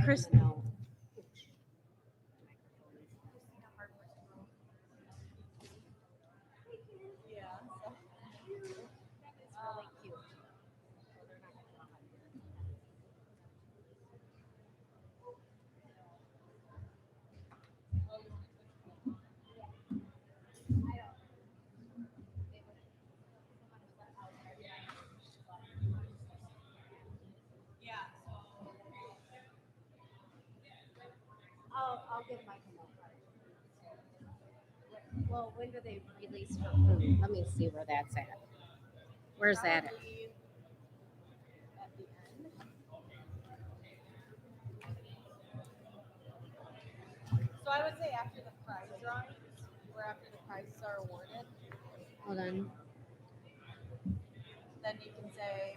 Chris, no. I'll give Mike a note. Well, when do they release for food? Let me see where that's at. Where's that at? Probably at the end. So I would say after the prize drawings, or after the prizes are awarded, Hold on. then you can say,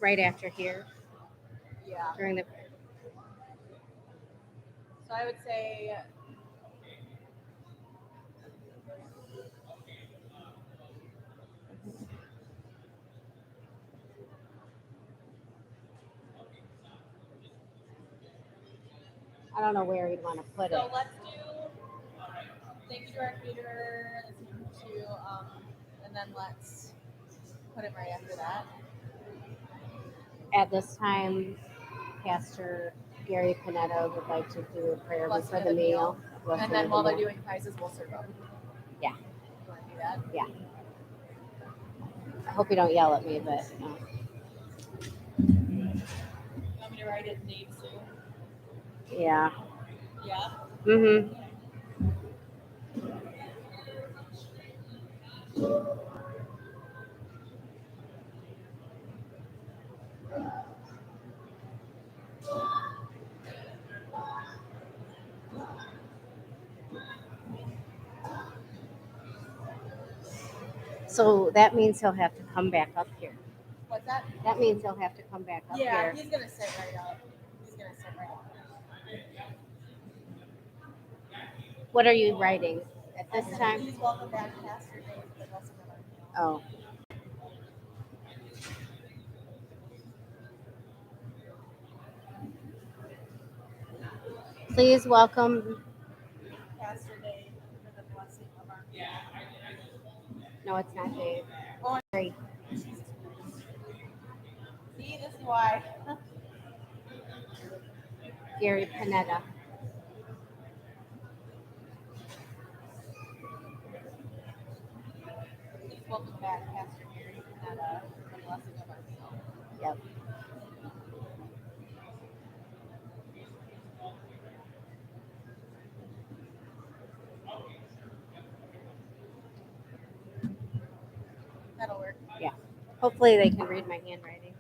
Right after here, yeah. during the. So I would say I don't know where you'd want to put it. so. Let's do thank you to our caterer, and then let's put it right after that. At this time, Pastor Gary Panetta would like to do a prayer Blessing before of the meal. And then while they're doing prizes, we'll serve them. Yeah. You want to do that? Yeah. I hope you don't yell at me, but You want me to write it names too? yeah. Yeah. Mhm. So that means he'll have to come back up here. What's that? That means he'll have to come back up Yeah, here. he's gonna sit right up. He's gonna sit right up. What are you writing at this time? Please welcome back Pastor Dave for the blessing of our meal. Oh. Please welcome. Pastor Dave for the blessing of our meal. No, it's not Dave. Oh, Gary. see, this is why. Gary Panetta. Please welcome back Pastor Gary Panetta for the blessing of our meal. Yep. That'll work. Yeah. Hopefully they can read my handwriting.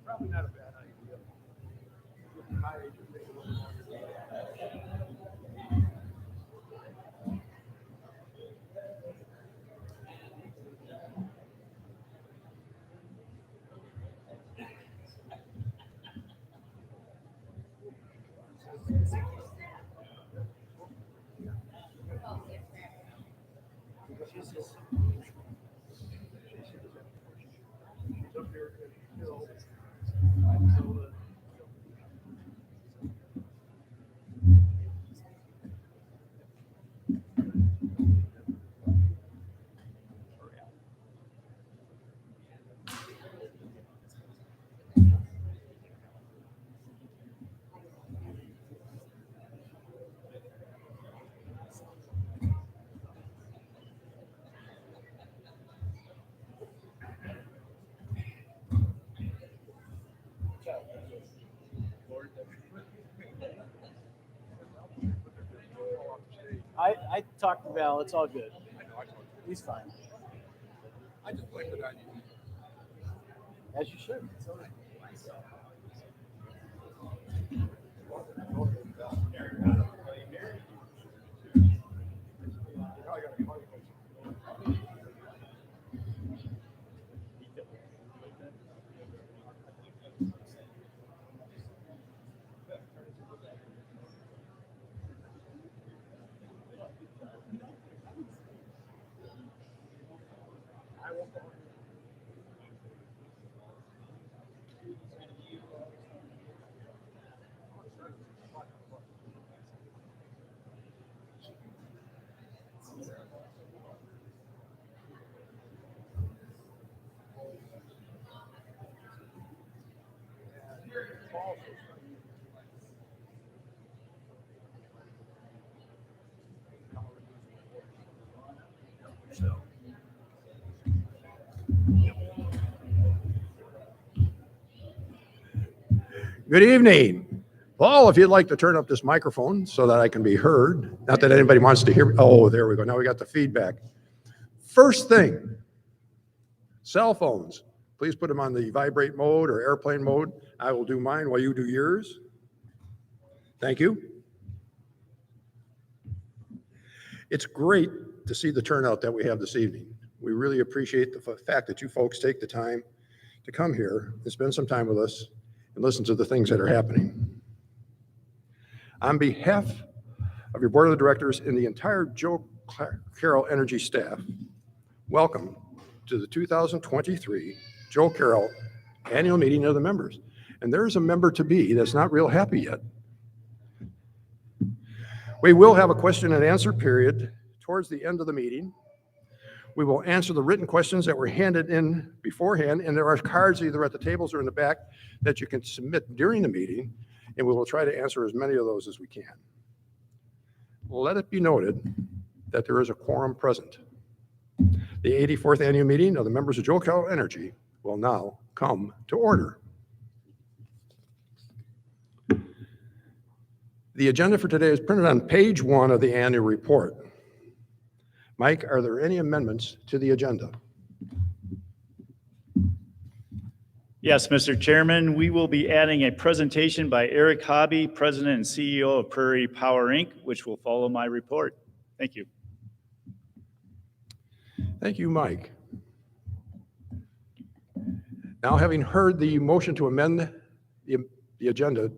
Probably not a bad idea. My age would take a little longer. She's up there at the hill. I talked to Val. It's all good. He's fine, I just blamed it on you. as you should. Good evening. Paul, if you'd like to turn up this microphone so that I can be heard. Not that anybody wants to hear. Oh, there we go. Now we got the feedback. First thing, cell phones. Please put them on the vibrate mode or airplane mode. I will do mine while you do yours. Thank you. It's great to see the turnout that we have this evening. We really appreciate the fact that you folks take the time to come here and spend some time with us and listen to the things that are happening. On behalf of your board of directors and the entire Joe Carroll Energy staff, welcome to the 2023 Joe Carroll Annual Meeting of the Members. And there's a member to be that's not real happy yet. We will have a question and answer period towards the end of the meeting. We will answer the written questions that were handed in beforehand, and there are cards either at the tables or in the back that you can submit during the meeting, and we will try to answer as many of those as we can. Let it be noted that there is a quorum present. The 84th annual meeting of the members of Joe Carroll Energy will now come to order. The agenda for today is printed on page 1 of the annual report. Mike, are there any amendments to the agenda? Yes, Mr. Chairman, we will be adding a presentation by Eric Hobby, President and CEO of Prairie Power, Inc., which will follow my report. Thank you. Thank you, Mike. Now, having heard the motion to amend the agenda,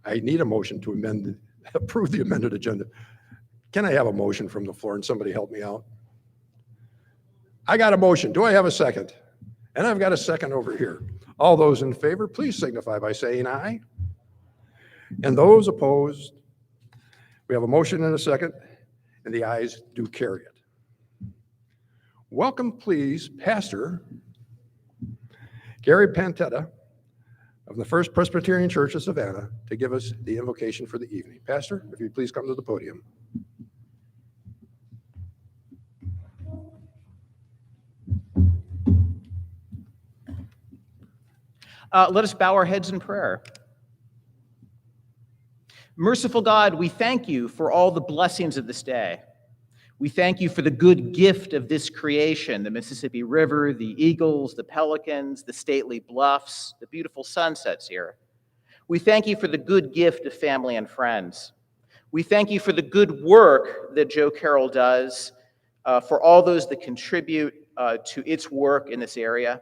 I need a motion to approve the amended agenda. Can I have a motion from the floor and somebody help me out? I got a motion. Do I have a second? And I've got a second over here. All those in favor, please signify by saying aye. And those opposed, we have a motion and a second, and the ayes do carry it. Welcome, please, Pastor Gary Pantetta of the First Presbyterian Church of Savanna to give us the invocation for the evening. Pastor, if you'd please come to the podium. Let us bow our heads in prayer. Merciful God, we thank you for all the blessings of this day. We thank you for the good gift of this creation, the Mississippi River, the eagles, the pelicans, the stately bluffs, the beautiful sunsets here. We thank you for the good gift of family and friends. We thank you for the good work that Joe Carroll does, for all those that contribute to its work in this area.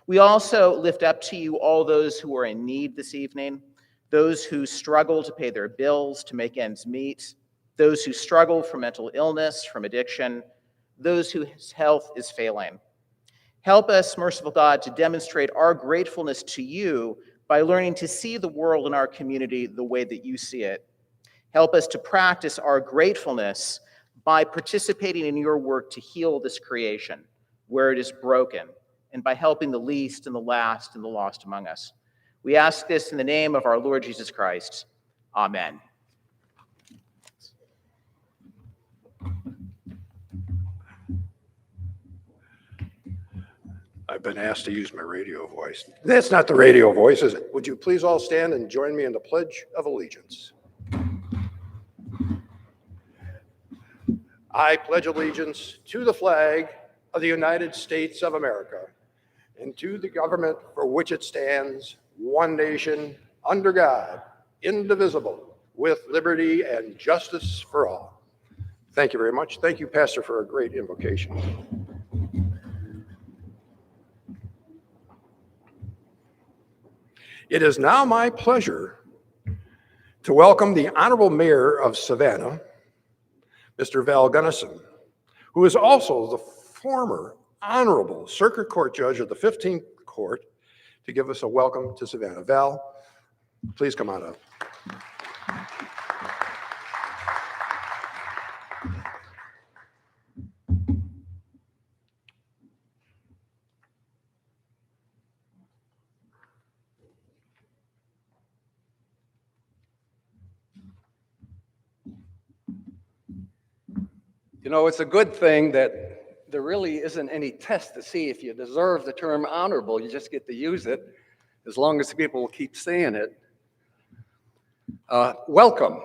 We also lift up to you all those who are in need this evening, those who struggle to pay their bills, to make ends meet, those who struggle from mental illness, from addiction, those whose health is failing. Help us, merciful God, to demonstrate our gratefulness to you by learning to see the world in our community the way that you see it. Help us to practice our gratefulness by participating in your work to heal this creation where it is broken, and by helping the least and the last and the lost among us. We ask this in the name of our Lord Jesus Christ. Amen. I've been asked to use my radio voice. That's not the radio voice, is it? Would you please all stand and join me in the Pledge of Allegiance? I pledge allegiance to the flag of the United States of America and to the government for which it stands, one nation, under God, indivisible, with liberty and justice for all. Thank you very much. Thank you, Pastor, for a great invocation. It is now my pleasure to welcome the Honorable Mayor of Savanna, Mr. Val Gunnison, who is also the former Honorable Circuit Court Judge of the 15th Court, to give us a welcome to Savanna. Val, please come on up. You know, it's a good thing that there really isn't any test to see if you deserve the term honorable. You just get to use it as long as people will keep saying it. Welcome.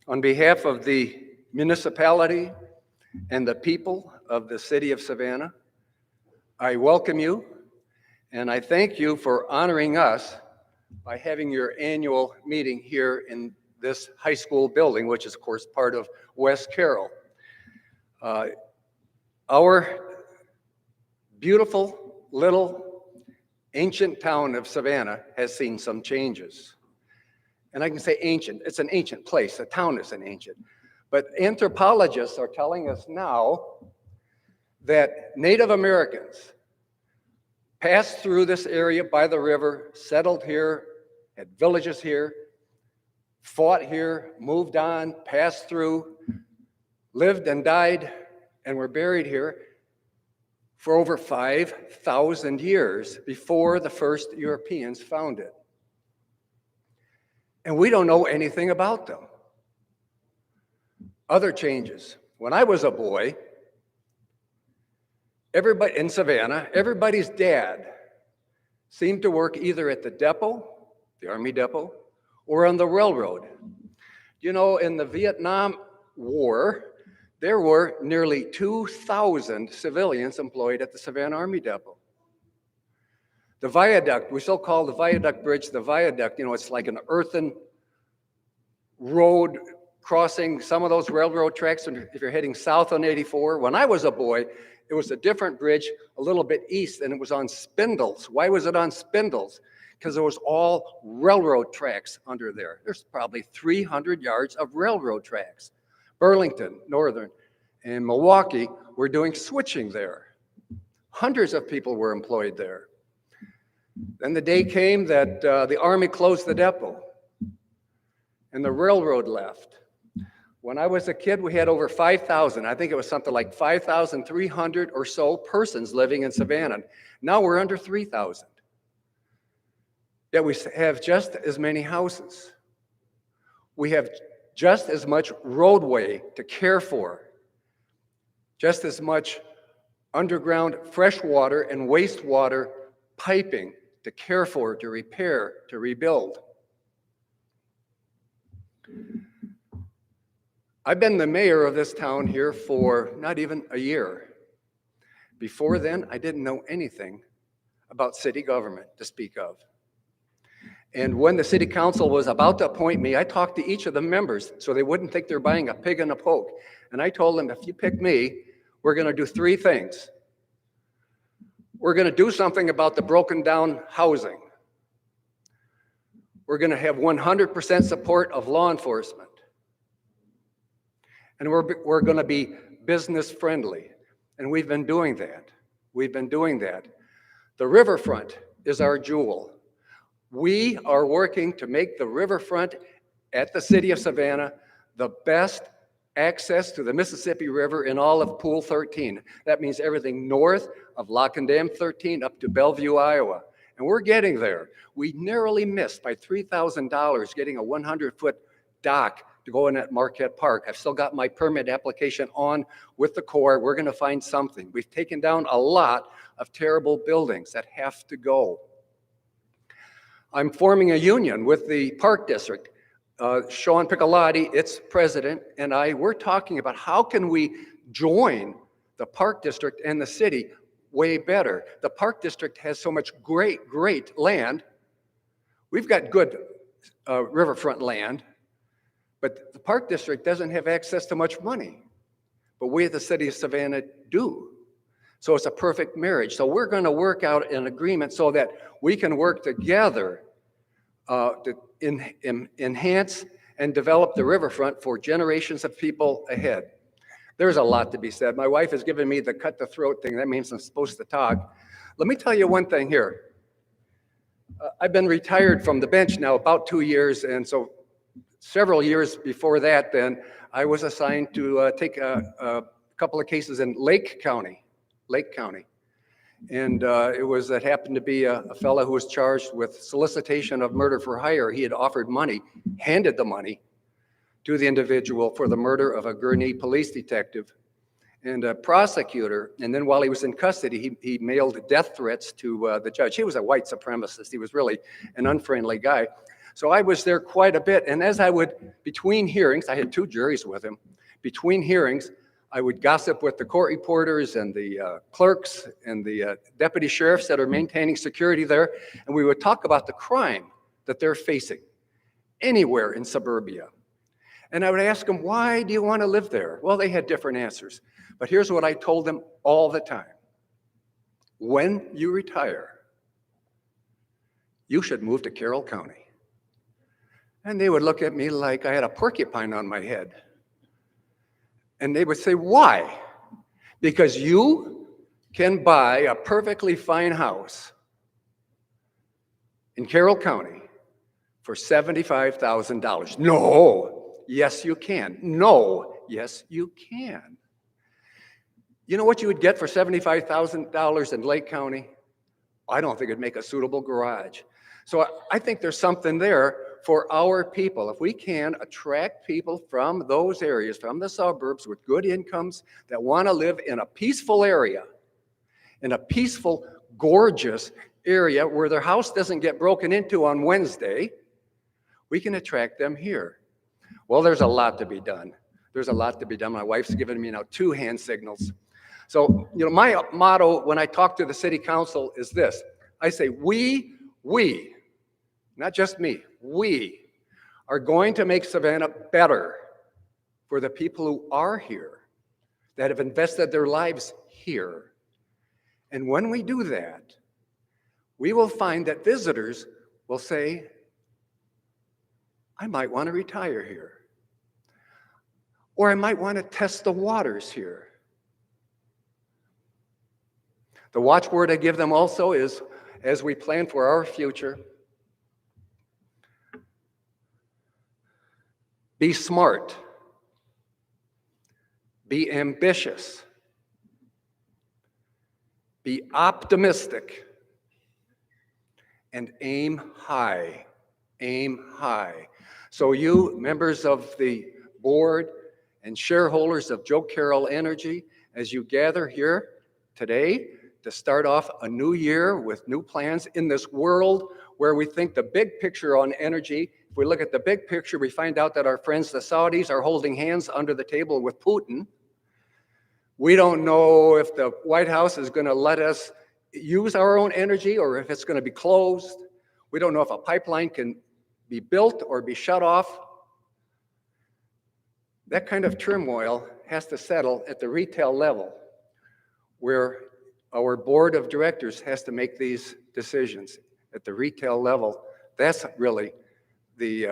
On behalf of the municipality and the people of the city of Savanna, I welcome you and I thank you for honoring us by having your annual meeting here in this high school building, which is, of course, part of West Carroll. Our beautiful little ancient town of Savanna has seen some changes. And I can say ancient, it's an ancient place, the town isn't ancient. But anthropologists are telling us now that Native Americans passed through this area by the river, settled here, had villages here, fought here, moved on, passed through, lived and died, and were buried here for over 5,000 years before the first Europeans found it. And we don't know anything about them. Other changes. When I was a boy, everybody in Savanna, everybody's dad seemed to work either at the depot, the Army depot, or on the railroad. You know, in the Vietnam War, there were nearly 2,000 civilians employed at the Savanna Army Depot. The viaduct, we still call the viaduct bridge the viaduct. You know, it's like an earthen road crossing some of those railroad tracks if you're heading south on 84. When I was a boy, it was a different bridge a little bit east, and it was on spindles. Why was it on spindles? Because there was all railroad tracks under there. There's probably 300 yards of railroad tracks. Burlington, Northern, and Milwaukee were doing switching there. Hundreds of people were employed there. Then the day came that the Army closed the depot and the railroad left. When I was a kid, we had over 5,000. I think it was something like 5,300 or so persons living in Savanna. Now we're under 3,000. Yet we have just as many houses. We have just as much roadway to care for, just as much underground fresh water and wastewater piping to care for, to repair, to rebuild. I've been the mayor of this town here for not even a year. Before then, I didn't know anything about city government to speak of. And when the city council was about to appoint me, I talked to each of the members so they wouldn't think they're buying a pig in a poke. And I told them, if you pick me, we're going to do three things. We're going to do something about the broken down housing. We're going to have 100% support of law enforcement. And we're going to be business friendly. And we've been doing that. We've been doing that. The riverfront is our jewel. We are working to make the riverfront at the city of Savanna the best access to the Mississippi River in all of Pool 13. That means everything north of Lock and Dam 13 up to Bellevue, Iowa. And we're getting there. We narrowly missed by $3,000 getting a 100-foot dock to go in at Marquette Park. I've still got my permit application on with the Corps. We're going to find something. We've taken down a lot of terrible buildings that have to go. I'm forming a union with the Park District. Sean Piccolotti, its president, and I, we're talking about how can we join the Park District and the city way better. The Park District has so much great land. We've got good riverfront land, but the Park District doesn't have access to much money. But we at the city of Savanna do. So it's a perfect marriage. So we're going to work out an agreement so that we can work together to enhance and develop the riverfront for generations of people ahead. There's a lot to be said. My wife has given me the cut the throat thing. That means I'm supposed to talk. Let me tell you one thing here. I've been retired from the bench now about 2 years, and so several years before that, then I was assigned to take a couple of cases in Lake County. And it happened to be a fellow who was charged with solicitation of murder for hire. He had offered money, handed the money to the individual for the murder of a Gurnee police detective and a prosecutor. And then while he was in custody, he mailed death threats to the judge. He was a white supremacist. He was really an unfriendly guy. So I was there quite a bit. And as I would, between hearings, I had 2 juries with him. Between hearings, I would gossip with the court reporters and the clerks and the deputy sheriffs that are maintaining security there. And we would talk about the crime that they're facing anywhere in suburbia. And I would ask them, why do you want to live there? Well, they had different answers. But here's what I told them all the time. When you retire, you should move to Carroll County. And they would look at me like I had a porcupine on my head. And they would say, why? Because you can buy a perfectly fine house in Carroll County for $75,000. No, yes, you can. No, yes, you can. You know what you would get for $75,000 in Lake County? I don't think it'd make a suitable garage. So I think there's something there for our people. If we can attract people from those areas, from the suburbs with good incomes that want to live in a peaceful area, in a peaceful, gorgeous area where their house doesn't get broken into on Wednesday, we can attract them here. Well, there's a lot to be done. There's a lot to be done. My wife's given me now 2 hand signals. So, my motto when I talk to the city council is this. I say, we, not just me, we are going to make Savanna better for the people who are here, that have invested their lives here. And when we do that, we will find that visitors will say, I might want to retire here. Or I might want to test the waters here. The watchword I give them also is, as we plan for our future, be smart, be ambitious, be optimistic, and aim high, aim high. So you, members of the board and shareholders of Joe Carroll Energy, as you gather here today to start off a new year with new plans in this world where we think the big picture on energy. If we look at the big picture, we find out that our friends, the Saudis, are holding hands under the table with Putin. We don't know if the White House is going to let us use our own energy or if it's going to be closed. We don't know if a pipeline can be built or be shut off. That kind of turmoil has to settle at the retail level, where our board of directors has to make these decisions at the retail level. That's really the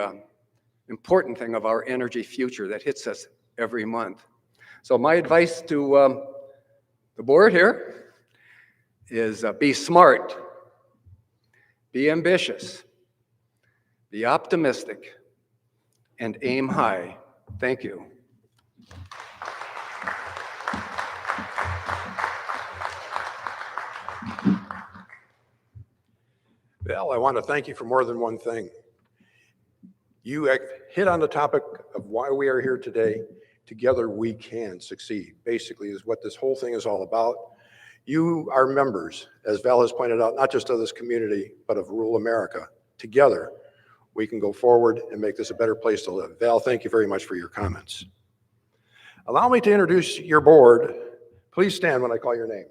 important thing of our energy future that hits us every month. So my advice to the board here is be smart, be ambitious, be optimistic, and aim high. Thank you. Val, I want to thank you for more than one thing. You hit on the topic of why we are here today. Together we can succeed, basically, is what this whole thing is all about. You are members, as Val has pointed out, not just of this community, but of rural America. Together, we can go forward and make this a better place to live. Val, thank you very much for your comments. Allow me to introduce your board. Please stand when I call your name.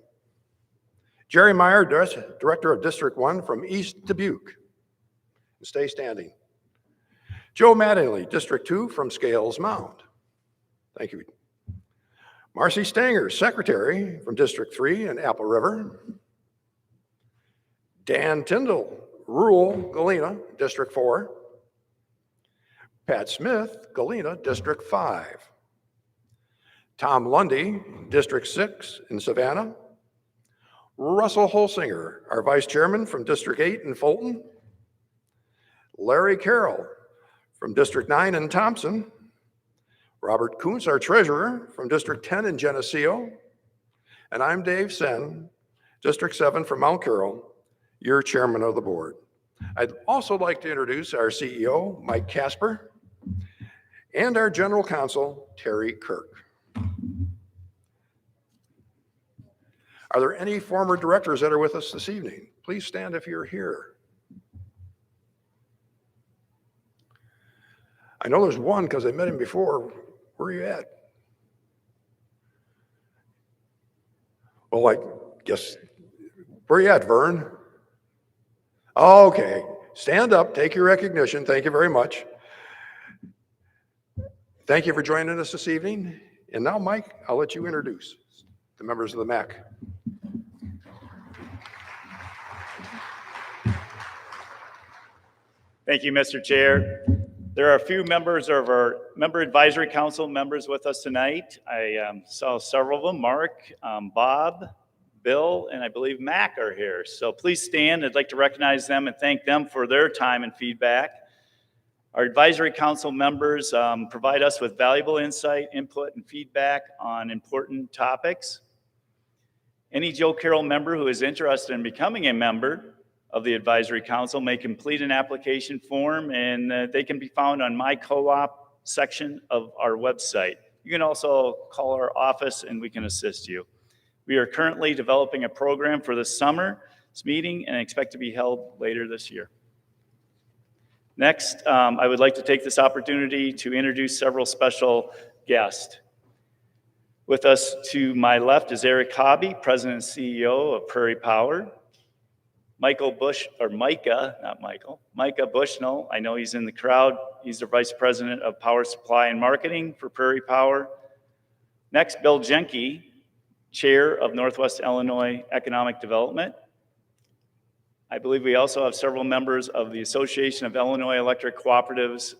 Jerry Meyer, Director of District 1 from East Dubuque. Stay standing. Joe Mattingly, District 2 from Scales Mound. Thank you. Marcy Stanger, Secretary from District 3 in Apple River. Dan Tyndall, Rural Galena, District 4. Pat Smith, Galena, District 5. Tom Lundy, District 6 in Savanna. Russell Holsinger, our Vice Chairman from District 8 in Fulton. Larry Carroll from District 9 in Thompson. Robert Kuntz, our Treasurer from District 10 in Geneseo. And I'm Dave Sen, District 7 from Mount Carroll, your Chairman of the Board. I'd also like to introduce our CEO, Mike Casper, and our General Counsel, Terry Kirk. Are there any former directors that are with us this evening? Please stand if you're here. I know there's one because I met him before. Where are you at? Well, I guess, where are you at, Vern? Oh, okay, stand up, take your recognition. Thank you very much. Thank you for joining us this evening. And now, Mike, I'll let you introduce the members of the MAC. Thank you, Mr. Chair. There are a few members of our Member Advisory Council members with us tonight. I saw several of them. Mark, Bob, Bill, and I believe Mac are here. So please stand. I'd like to recognize them and thank them for their time and feedback. Our Advisory Council members provide us with valuable insight, input, and feedback on important topics. Any Joe Carroll member who is interested in becoming a member of the Advisory Council may complete an application form, and they can be found on my co-op section of our website. You can also call our office and we can assist you. We are currently developing a program for this summer's meeting and expect to be held later this year. Next, I would like to take this opportunity to introduce several special guests. With us to my left is Eric Hobby, President and CEO of Prairie Power. Micah Bushnell, I know he's in the crowd. He's the Vice President of Power Supply and Marketing for Prairie Power. Next, Bill Jenke, Chair of Northwest Illinois Economic Development. I believe we also have several members of the Association of Illinois Electric Cooperatives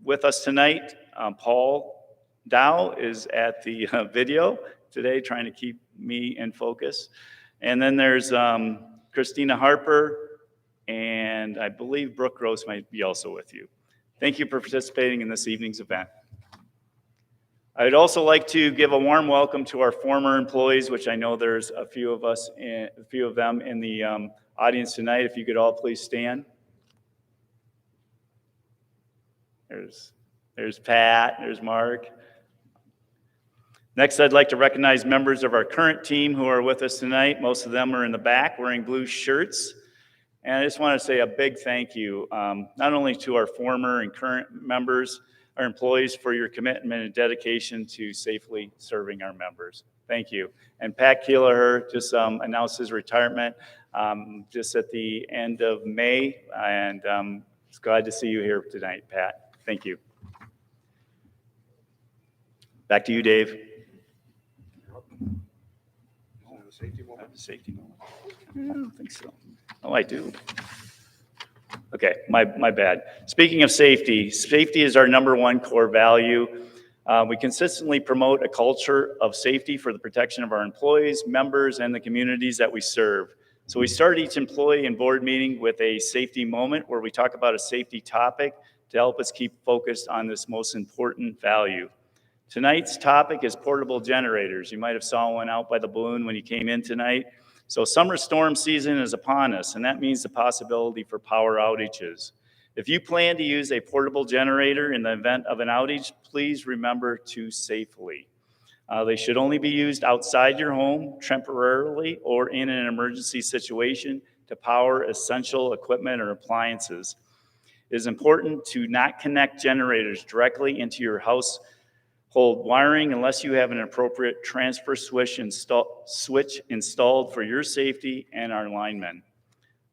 with us tonight. Paul Dow is at the video today, trying to keep me in focus. And then there's Christina Harper, and I believe Brooke Gross might be also with you. Thank you for participating in this evening's event. I'd also like to give a warm welcome to our former employees, which I know there's a few of them in the audience tonight. If you could all please stand. There's Pat, there's Mark. Next, I'd like to recognize members of our current team who are with us tonight. Most of them are in the back wearing blue shirts. And I just want to say a big thank you, not only to our former and current members, our employees, for your commitment and dedication to safely serving our members. Thank you. And Pat Keeler just announced his retirement just at the end of May. And it's glad to see you here tonight, Pat. Thank you. Back to you, Dave. Safety moment. I don't think so. Oh, I do. Okay, my bad. Speaking of safety, safety is our #1 core value. We consistently promote a culture of safety for the protection of our employees, members, and the communities that we serve. So we start each employee and board meeting with a safety moment where we talk about a safety topic to help us keep focused on this most important value. Tonight's topic is portable generators. You might have saw one out by the balloon when you came in tonight. So summer storm season is upon us, and that means the possibility for power outages. If you plan to use a portable generator in the event of an outage, please remember to safely. They should only be used outside your home temporarily or in an emergency situation to power essential equipment or appliances. It is important to not connect generators directly into your household wiring unless you have an appropriate transfer switch installed for your safety and our linemen.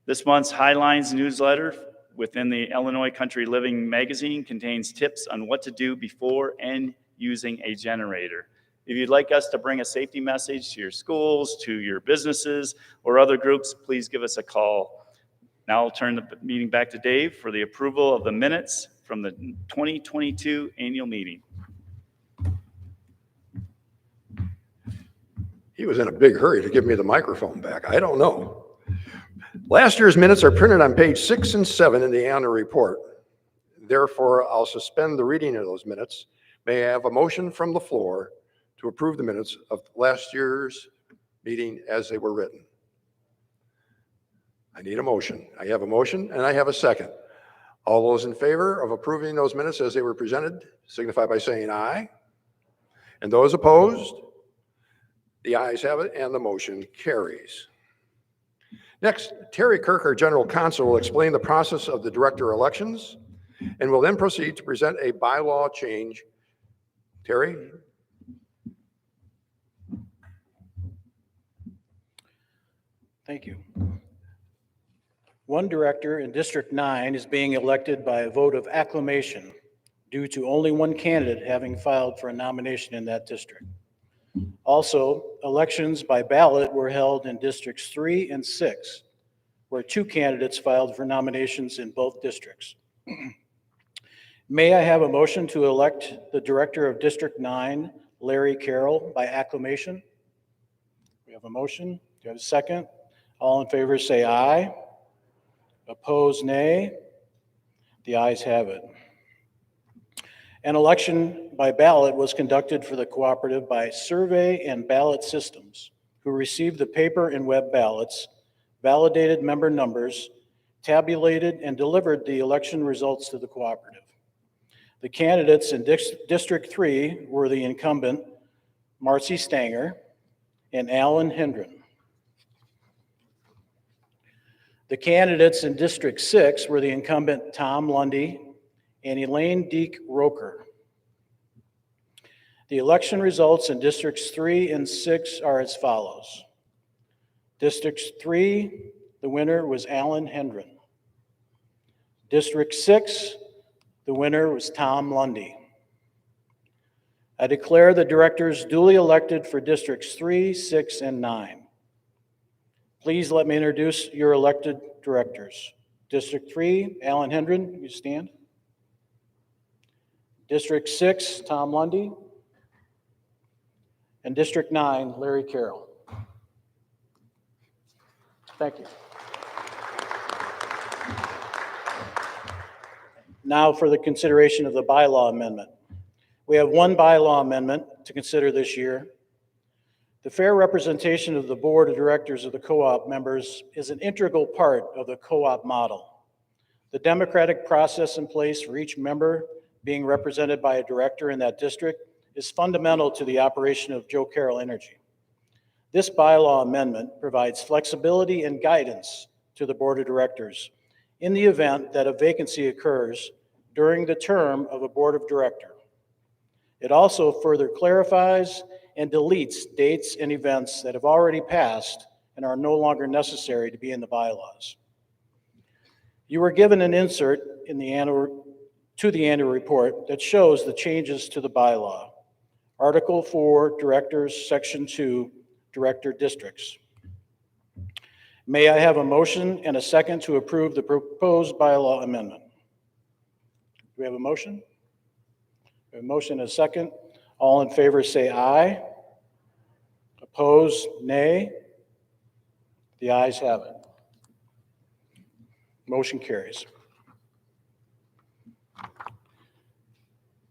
This month's Highlines newsletter within the Illinois Country Living magazine contains tips on what to do before and using a generator. If you'd like us to bring a safety message to your schools, to your businesses, or other groups, please give us a call. Now I'll turn the meeting back to Dave for the approval of the minutes from the 2022 annual meeting. He was in a big hurry to give me the microphone back. I don't know. Last year's minutes are printed on page 6 and 7 in the annual report. Therefore, I'll suspend the reading of those minutes. May I have a motion from the floor to approve the minutes of last year's meeting as they were written? I need a motion. I have a motion and I have a second. All those in favor of approving those minutes as they were presented signify by saying aye. And those opposed? The ayes have it, and the motion carries. Next, Terry Kirk, our General Counsel, will explain the process of the director elections and will then proceed to present a bylaw change. Terry? Thank you. One director in District 9 is being elected by a vote of acclamation due to only one candidate having filed for a nomination in that district. Also, elections by ballot were held in Districts 3 and 6, where 2 candidates filed for nominations in both districts. May I have a motion to elect the Director of District 9, Larry Carroll, by acclamation? We have a motion. Do you have a second? All in favor say aye. Opposed, nay. The ayes have it. An election by ballot was conducted for the cooperative by Survey and Ballot Systems, who received the paper and web ballots, validated member numbers, tabulated and delivered the election results to the cooperative. The candidates in District 3 were the incumbent, Marcy Stanger, and Alan Hendren. The candidates in District 6 were the incumbent, Tom Lundy, and Elaine Deek Roker. The election results in Districts 3 and 6 are as follows. District 3, the winner was Alan Hendren. District 6, the winner was Tom Lundy. I declare the directors duly elected for Districts 3, 6, and 9. Please let me introduce your elected directors. District 3, Alan Hendren, you stand. District 6, Tom Lundy. And District 9, Larry Carroll. Thank you. Now for the consideration of the bylaw amendment. We have one bylaw amendment to consider this year. The fair representation of the board of directors of the co-op members is an integral part of the co-op model. The democratic process in place for each member being represented by a director in that district is fundamental to the operation of Joe Carroll Energy. This bylaw amendment provides flexibility and guidance to the board of directors in the event that a vacancy occurs during the term of a board of director. It also further clarifies and deletes dates and events that have already passed and are no longer necessary to be in the bylaws. You were given an insert in the annual report that shows the changes to the bylaw. Article 4, Directors, Section 2, Director Districts. May I have a motion and a second to approve the proposed bylaw amendment? Do we have a motion? We have a motion and a second. All in favor say aye. Opposed, nay. The ayes have it. Motion carries.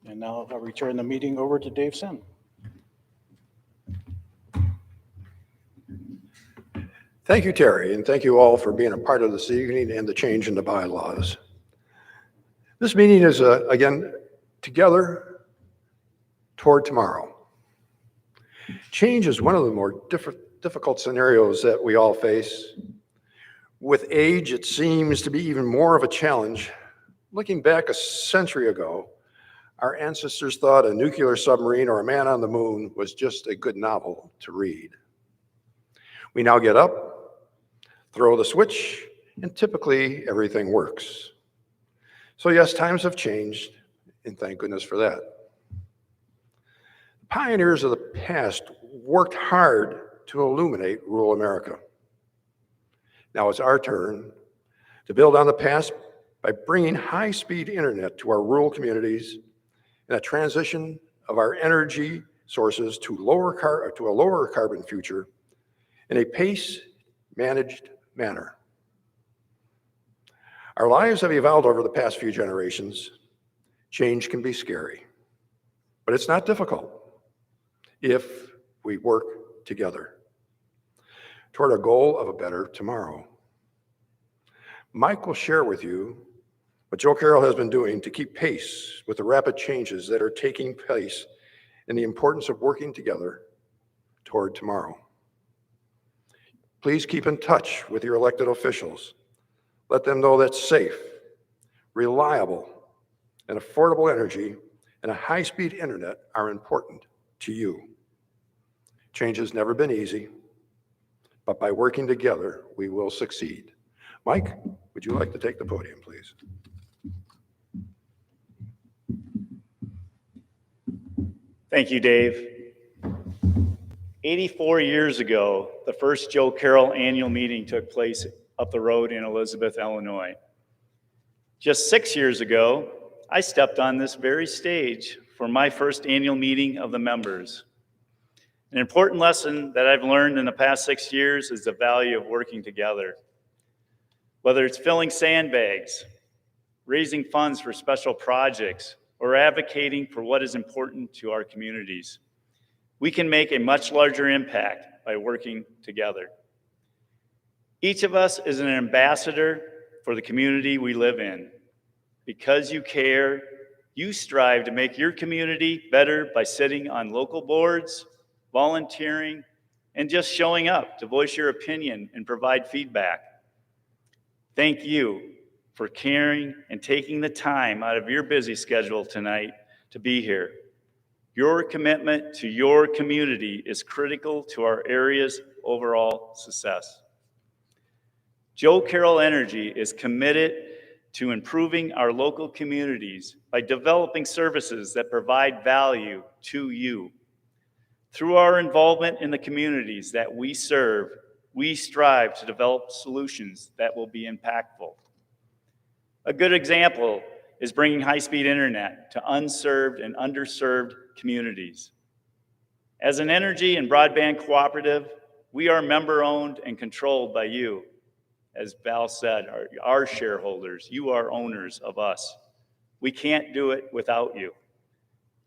And now I'll return the meeting over to Dave Sen. Thank you, Terry, and thank you all for being a part of this evening and the change in the bylaws. This meeting is, again, together toward tomorrow. Change is one of the more difficult scenarios that we all face. With age, it seems to be even more of a challenge. Looking back a century ago, our ancestors thought a nuclear submarine or a man on the moon was just a good novel to read. We now get up, throw the switch, and typically everything works. So yes, times have changed, and thank goodness for that. The pioneers of the past worked hard to illuminate rural America. Now it's our turn to build on the past by bringing high-speed internet to our rural communities and a transition of our energy sources to a lower carbon future in a pace-managed manner. Our lives have evolved over the past few generations. Change can be scary, but it's not difficult if we work together toward a goal of a better tomorrow. Mike will share with you what Joe Carroll has been doing to keep pace with the rapid changes that are taking place and the importance of working together toward tomorrow. Please keep in touch with your elected officials. Let them know that safe, reliable, and affordable energy and a high-speed internet are important to you. Change has never been easy, but by working together, we will succeed. Mike, would you like to take the podium, please? Thank you, Dave. 84 years ago, the first Joe Carroll annual meeting took place up the road in Elizabeth, Illinois. Just 6 years ago, I stepped on this very stage for my first annual meeting of the members. An important lesson that I've learned in the past 6 years is the value of working together. Whether it's filling sandbags, raising funds for special projects, or advocating for what is important to our communities, we can make a much larger impact by working together. Each of us is an ambassador for the community we live in. Because you care, you strive to make your community better by sitting on local boards, volunteering, and just showing up to voice your opinion and provide feedback. Thank you for caring and taking the time out of your busy schedule tonight to be here. Your commitment to your community is critical to our area's overall success. Joe Carroll Energy is committed to improving our local communities by developing services that provide value to you. Through our involvement in the communities that we serve, we strive to develop solutions that will be impactful. A good example is bringing high-speed internet to unserved and underserved communities. As an energy and broadband cooperative, we are member-owned and controlled by you. As Val said, our shareholders, you are owners of us. We can't do it without you.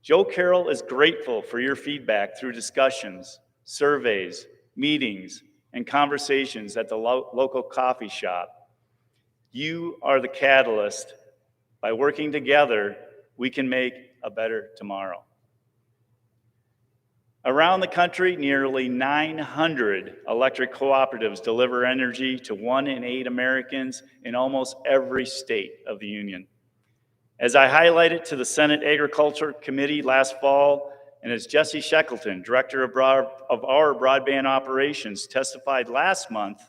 Joe Carroll is grateful for your feedback through discussions, surveys, meetings, and conversations at the local coffee shop. You are the catalyst. By working together, we can make a better tomorrow. Around the country, nearly 900 electric cooperatives deliver energy to 1 in 8 Americans in almost every state of the Union. As I highlighted to the Senate Agriculture Committee last fall, and as Jesse Shackleton, Director of our Broadband Operations, testified last month,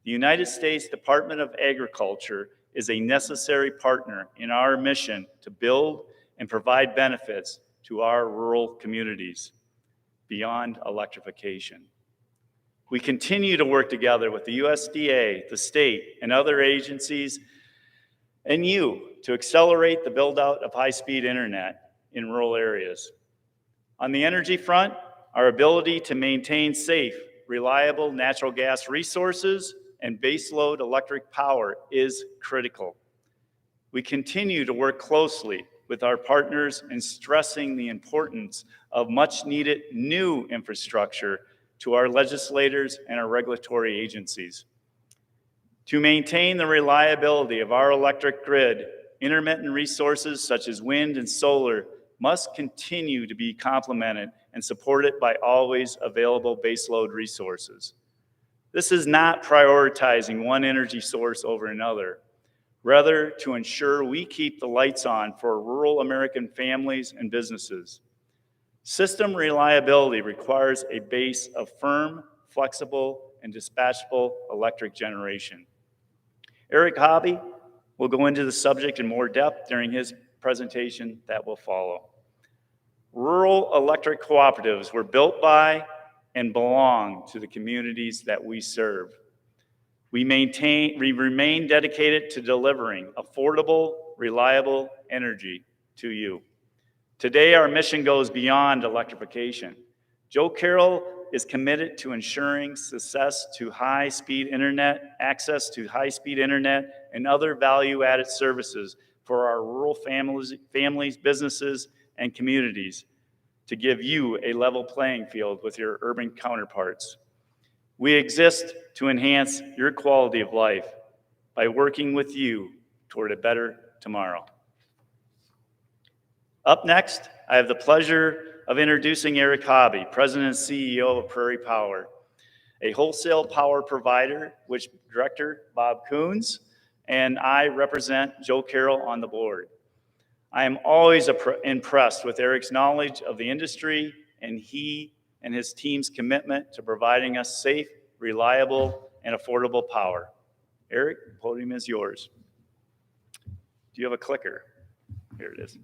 the United States Department of Agriculture is a necessary partner in our mission to build and provide benefits to our rural communities beyond electrification. We continue to work together with the USDA, the state, and other agencies, and you to accelerate the build-out of high-speed internet in rural areas. On the energy front, our ability to maintain safe, reliable natural gas resources and baseload electric power is critical. We continue to work closely with our partners in stressing the importance of much-needed new infrastructure to our legislators and our regulatory agencies. To maintain the reliability of our electric grid, intermittent resources such as wind and solar must continue to be complemented and supported by always available baseload resources. This is not prioritizing one energy source over another, rather to ensure we keep the lights on for rural American families and businesses. System reliability requires a base of firm, flexible, and dispatchable electric generation. Eric Hobby will go into the subject in more depth during his presentation that will follow. Rural electric cooperatives were built by and belong to the communities that we serve. We remain dedicated to delivering affordable, reliable energy to you. Today, our mission goes beyond electrification. Joe Carroll is committed to ensuring access to high-speed internet, and other value-added services for our rural families, businesses, and communities to give you a level playing field with your urban counterparts. We exist to enhance your quality of life by working with you toward a better tomorrow. Up next, I have the pleasure of introducing Eric Hobby, President and CEO of Prairie Power, a wholesale power provider, which Director Bob Coons and I represent Joe Carroll on the board. I am always impressed with Eric's knowledge of the industry and he and his team's commitment to providing us safe, reliable, and affordable power. Eric, the podium is yours. Do you have a clicker? Here it is.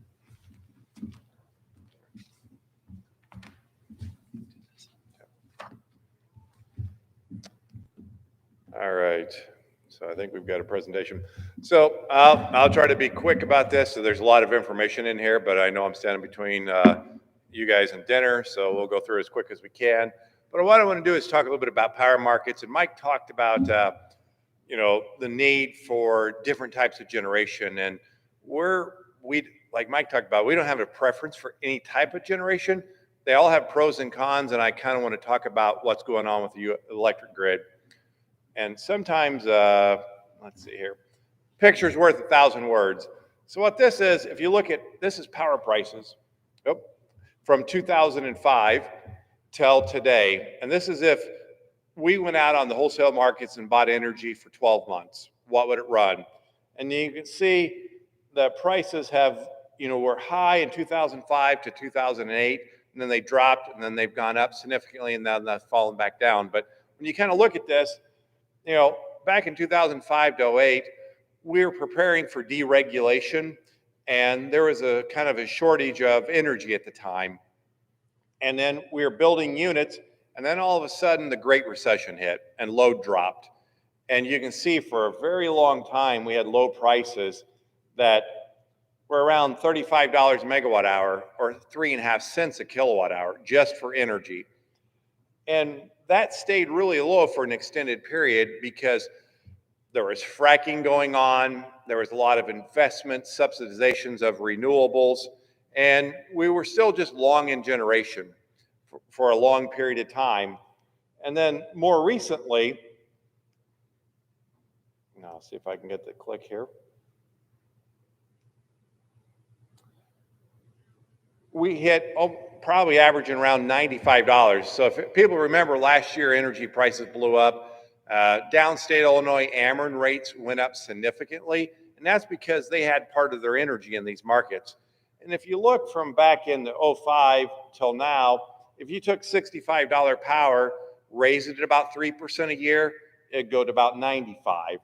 All right, so I think we've got a presentation. So I'll try to be quick about this. So there's a lot of information in here, but I know I'm standing between you guys and dinner, so we'll go through as quick as we can. But what I want to do is talk a little bit about power markets. And Mike talked about, the need for different types of generation. And like Mike talked about, we don't have a preference for any type of generation. They all have pros and cons, and I kind of want to talk about what's going on with the electric grid. And sometimes, let's see here, picture's worth 1,000 words. So what this is, if you look at, this is power prices from 2005 till today. And this is if we went out on the wholesale markets and bought energy for 12 months, what would it run? And you can see the prices have, were high in 2005 to 2008, and then they dropped, and then they've gone up significantly, and then they've fallen back down. But when you kind of look at this, back in 2005 to 08, we were preparing for deregulation, and there was a kind of a shortage of energy at the time. And then we were building units, and then all of a sudden the Great Recession hit and load dropped. And you can see for a very long time we had low prices that were around $35 a megawatt hour or 3.5 cents a kilowatt hour just for energy. And that stayed really low for an extended period because there was fracking going on, there was a lot of investment, subsidizations of renewables, and we were still just long in generation for a long period of time. And then more recently, now I'll see if I can get the click here. We hit probably averaging around $95. So if people remember last year, energy prices blew up. Downstate Illinois Ameren rates went up significantly, and that's because they had part of their energy in these markets. And if you look from back in the 05 till now, if you took $65 power, raised it about 3% a year, it'd go to about 95.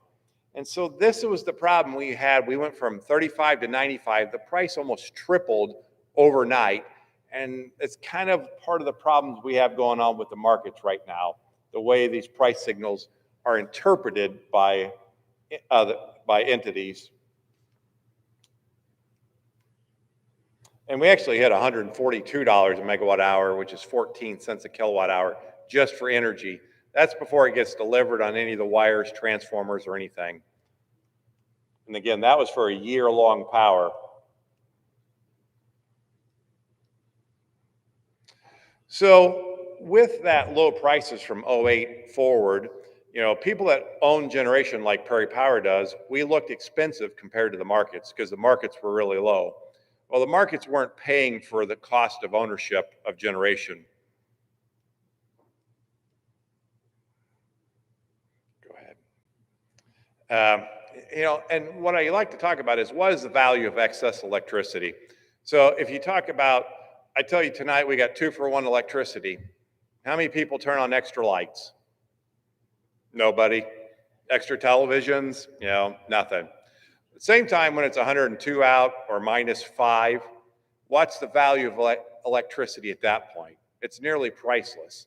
And so this was the problem we had. We went from 35 to 95. The price almost tripled overnight. And it's kind of part of the problems we have going on with the markets right now, the way these price signals are interpreted by entities. And we actually hit $142 a megawatt hour, which is 14 cents a kilowatt hour just for energy. That's before it gets delivered on any of the wires, transformers, or anything. And again, that was for a year-long power. So with that low prices from 08 forward, you know, people that own generation like Prairie Power does, we looked expensive compared to the markets because the markets were really low. Well, the markets weren't paying for the cost of ownership of generation. Go ahead. You know, and what I like to talk about is what is the value of excess electricity? So if you talk about, I tell you tonight we got 2-for-1 electricity. How many people turn on extra lights? Nobody. Extra televisions? You know, nothing. At the same time, when it's 102 out or -5, what's the value of electricity at that point? It's nearly priceless.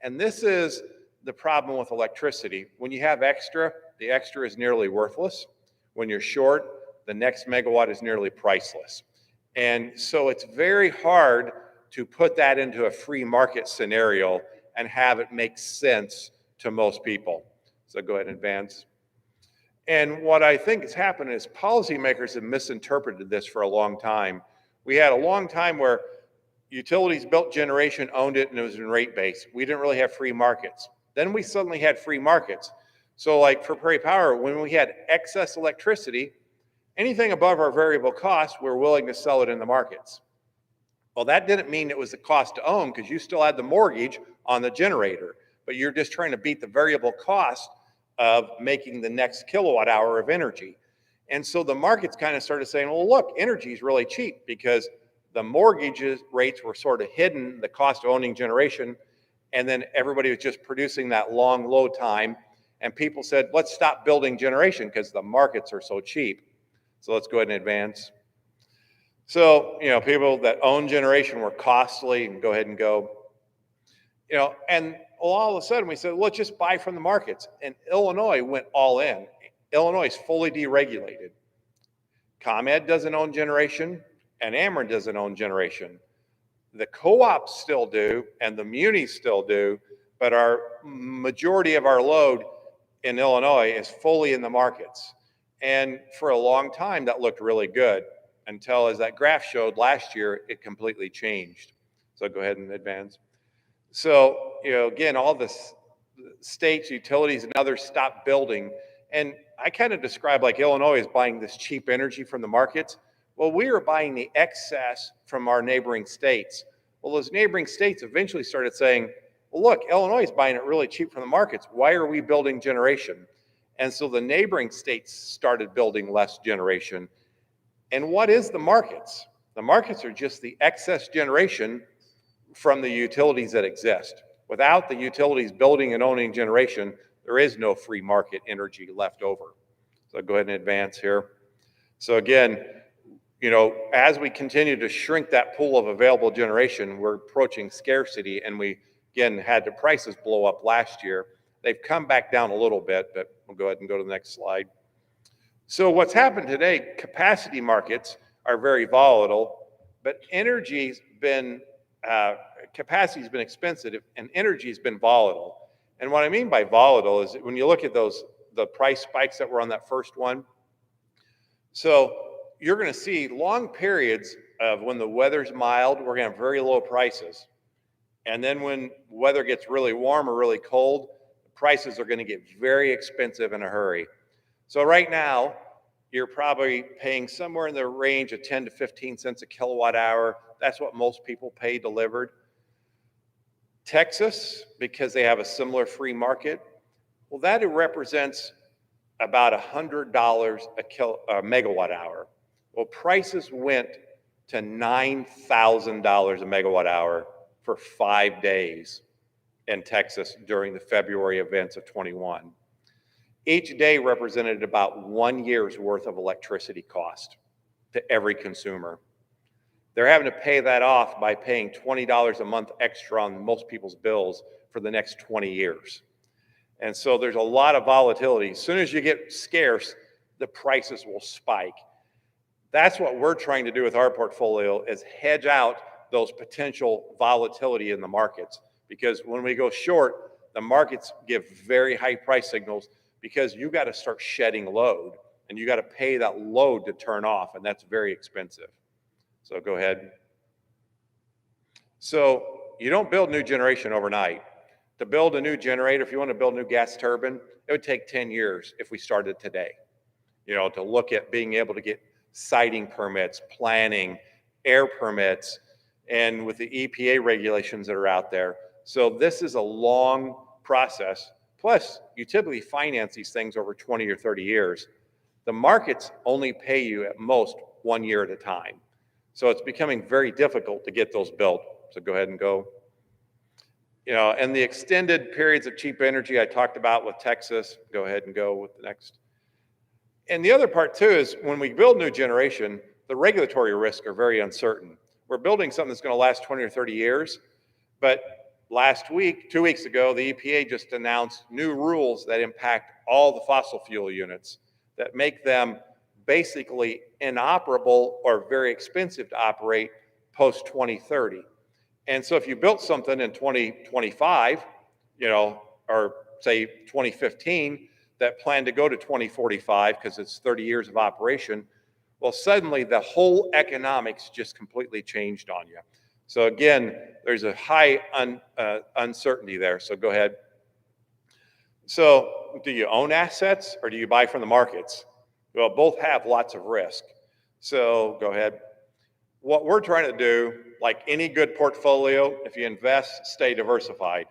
And this is the problem with electricity. When you have extra, the extra is nearly worthless. When you're short, the next megawatt is nearly priceless. And so it's very hard to put that into a free market scenario and have it make sense to most people. So go ahead and advance. And what I think has happened is policymakers have misinterpreted this for a long time. We had a long time where utilities built generation, owned it, and it was in rate base. We didn't really have free markets. Then we suddenly had free markets. So like for Prairie Power, when we had excess electricity, anything above our variable cost, we're willing to sell it in the markets. Well, that didn't mean it was the cost to own because you still had the mortgage on the generator, but you're just trying to beat the variable cost of making the next kilowatt hour of energy. And so the markets kind of started saying, well, look, energy is really cheap because the mortgages rates were sort of hidden, the cost of owning generation, and then everybody was just producing that long load time. And people said, let's stop building generation because the markets are so cheap. So let's go ahead and advance. So, you know, people that own generation were costly, and go ahead and go. You know, and all of a sudden we said, let's just buy from the markets. And Illinois went all in. Illinois is fully deregulated. ComEd doesn't own generation, and Ameren doesn't own generation. The co-ops still do, and the munis still do, but our majority of our load in Illinois is fully in the markets. And for a long time, that looked really good until, as that graph showed last year, it completely changed. So go ahead and advance. So, you know, again, all the states, utilities, and others stopped building. And I kind of describe like Illinois is buying this cheap energy from the markets. Well, we were buying the excess from our neighboring states. Well, those neighboring states eventually started saying, well, look, Illinois is buying it really cheap from the markets. Why are we building generation? And so the neighboring states started building less generation. And what is the markets? The markets are just the excess generation from the utilities that exist. Without the utilities building and owning generation, there is no free market energy left over. So go ahead and advance here. So again, you know, as we continue to shrink that pool of available generation, we're approaching scarcity, and we, again, had the prices blow up last year. They've come back down a little bit, but we'll go ahead and go to the next slide. So what's happened today, capacity markets are very volatile, but energy's been, capacity's been expensive, and energy's been volatile. And what I mean by volatile is when you look at those, the price spikes that were on that first one, so you're going to see long periods of when the weather's mild, we're going to have very low prices. And then when weather gets really warm or really cold, prices are going to get very expensive in a hurry. So right now, you're probably paying somewhere in the range of 10 to 15 cents a kilowatt hour That's what most people pay delivered. Texas, because they have a similar free market, well, that represents about $100 a megawatt hour. Well, prices went to $9,000 a megawatt hour for 5 days in Texas during the February events of 21. Each day represented about 1 year's worth of electricity cost to every consumer. They're having to pay that off by paying $20 a month extra on most people's bills for the next 20 years. And so there's a lot of volatility. As soon as you get scarce, the prices will spike. That's what we're trying to do with our portfolio, is hedge out those potential volatility in the markets. Because when we go short, the markets give very high price signals because you got to start shedding load and you got to pay that load to turn off, and that's very expensive. So go ahead. So you don't build new generation overnight. To build a new generator, if you want to build a new gas turbine, it would take 10 years if we started today. You know, to look at being able to get siting permits, planning, air permits, and with the EPA regulations that are out there. So this is a long process. Plus, you typically finance these things over 20 or 30 years. The markets only pay you at most 1 year at a time. So it's becoming very difficult to get those built. So go ahead and go. You know, and the extended periods of cheap energy I talked about with Texas. Go ahead and go with the next. And the other part too is when we build new generation, the regulatory risks are very uncertain. We're building something that's going to last 20 or 30 years, but last week, 2 weeks ago, the EPA just announced new rules that impact all the fossil fuel units that make them basically inoperable or very expensive to operate post 2030. And so if you built something in 2025, you know, or say 2015, that planned to go to 2045 because it's 30 years of operation, well, suddenly the whole economics just completely changed on you. So again, there's a high uncertainty there. So go ahead. So do you own assets or do you buy from the markets? Well, both have lots of risk. So go ahead. What we're trying to do, like any good portfolio, if you invest, stay diversified.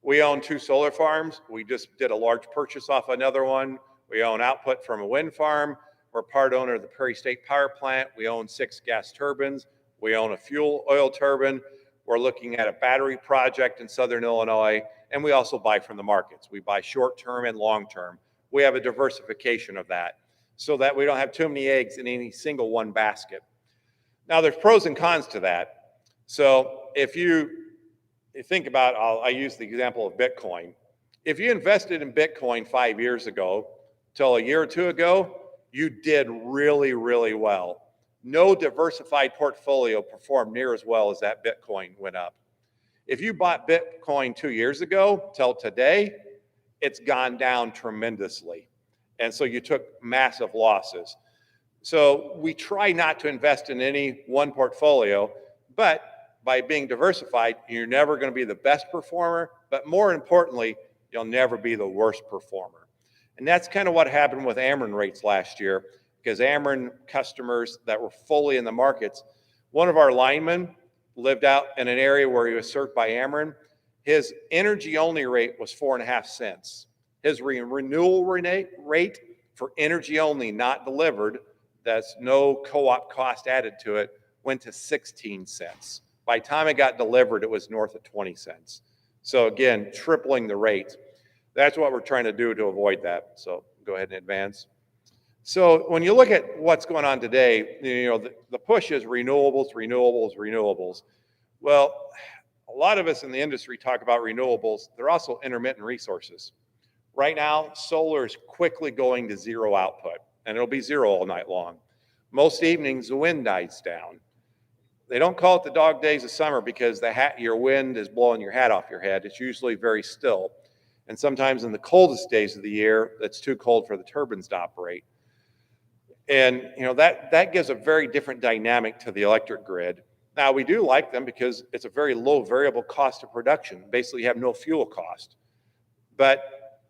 We own 2 solar farms. We just did a large purchase off another one. We own output from a wind farm. We're part owner of the Prairie State Power Plant. We own 6 gas turbines. We own a fuel oil turbine. We're looking at a battery project in Southern Illinois. And we also buy from the markets. We buy short-term and long-term. We have a diversification of that so that we don't have too many eggs in any single one basket. Now, there's pros and cons to that. So if you think about, I use the example of Bitcoin. If you invested in Bitcoin 5 years ago, till a year or 2 ago, you did really, really well. No diversified portfolio performed near as well as that Bitcoin went up. If you bought Bitcoin 2 years ago till today, it's gone down tremendously. And so you took massive losses. So we try not to invest in any one portfolio, but by being diversified, you're never going to be the best performer, but more importantly, you'll never be the worst performer. And that's kind of what happened with Ameren rates last year, because Ameren customers that were fully in the markets, one of our linemen lived out in an area where he was served by Ameren. His energy only rate was 4.5 cents. His renewal rate for energy only not delivered, that's no co-op cost added to it, went to 16 cents. By the time it got delivered, it was north of 20 cents. So again, tripling the rate. That's what we're trying to do to avoid that. So go ahead and advance. So when you look at what's going on today, you know, the push is renewables, renewables, renewables. Well, a lot of us in the industry talk about renewables. They're also intermittent resources. Right now, solar is quickly going to zero output, and it'll be zero all night long. Most evenings, the wind dies down. They don't call it the dog days of summer because your wind is blowing your hat off your head. It's usually very still. And sometimes in the coldest days of the year, it's too cold for the turbines to operate. And you know that gives a very different dynamic to the electric grid. Now, we do like them because it's a very low variable cost of production. Basically, you have no fuel cost. But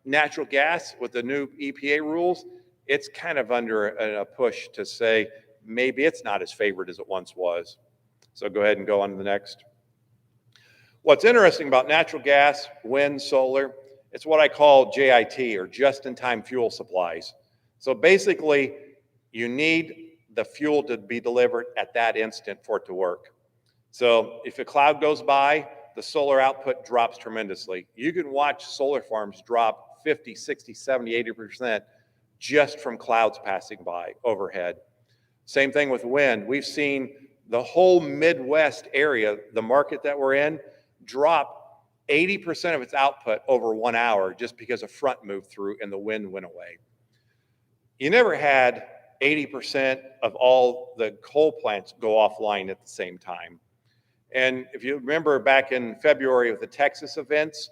natural gas, with the new EPA rules, it's kind of under a push to say maybe it's not as favored as it once was. So go ahead and go on to the next. What's interesting about natural gas, wind, solar, it's what I call JIT, or just-in-time fuel supplies. So basically, you need the fuel to be delivered at that instant for it to work. So if a cloud goes by, the solar output drops tremendously. You can watch solar farms drop 50, 60, 70, 80% just from clouds passing by overhead. Same thing with wind. We've seen the whole Midwest area, the market that we're in, drop 80% of its output over 1 hour just because a front moved through and the wind went away. You never had 80% of all the coal plants go offline at the same time. And if you remember back in February of the Texas events,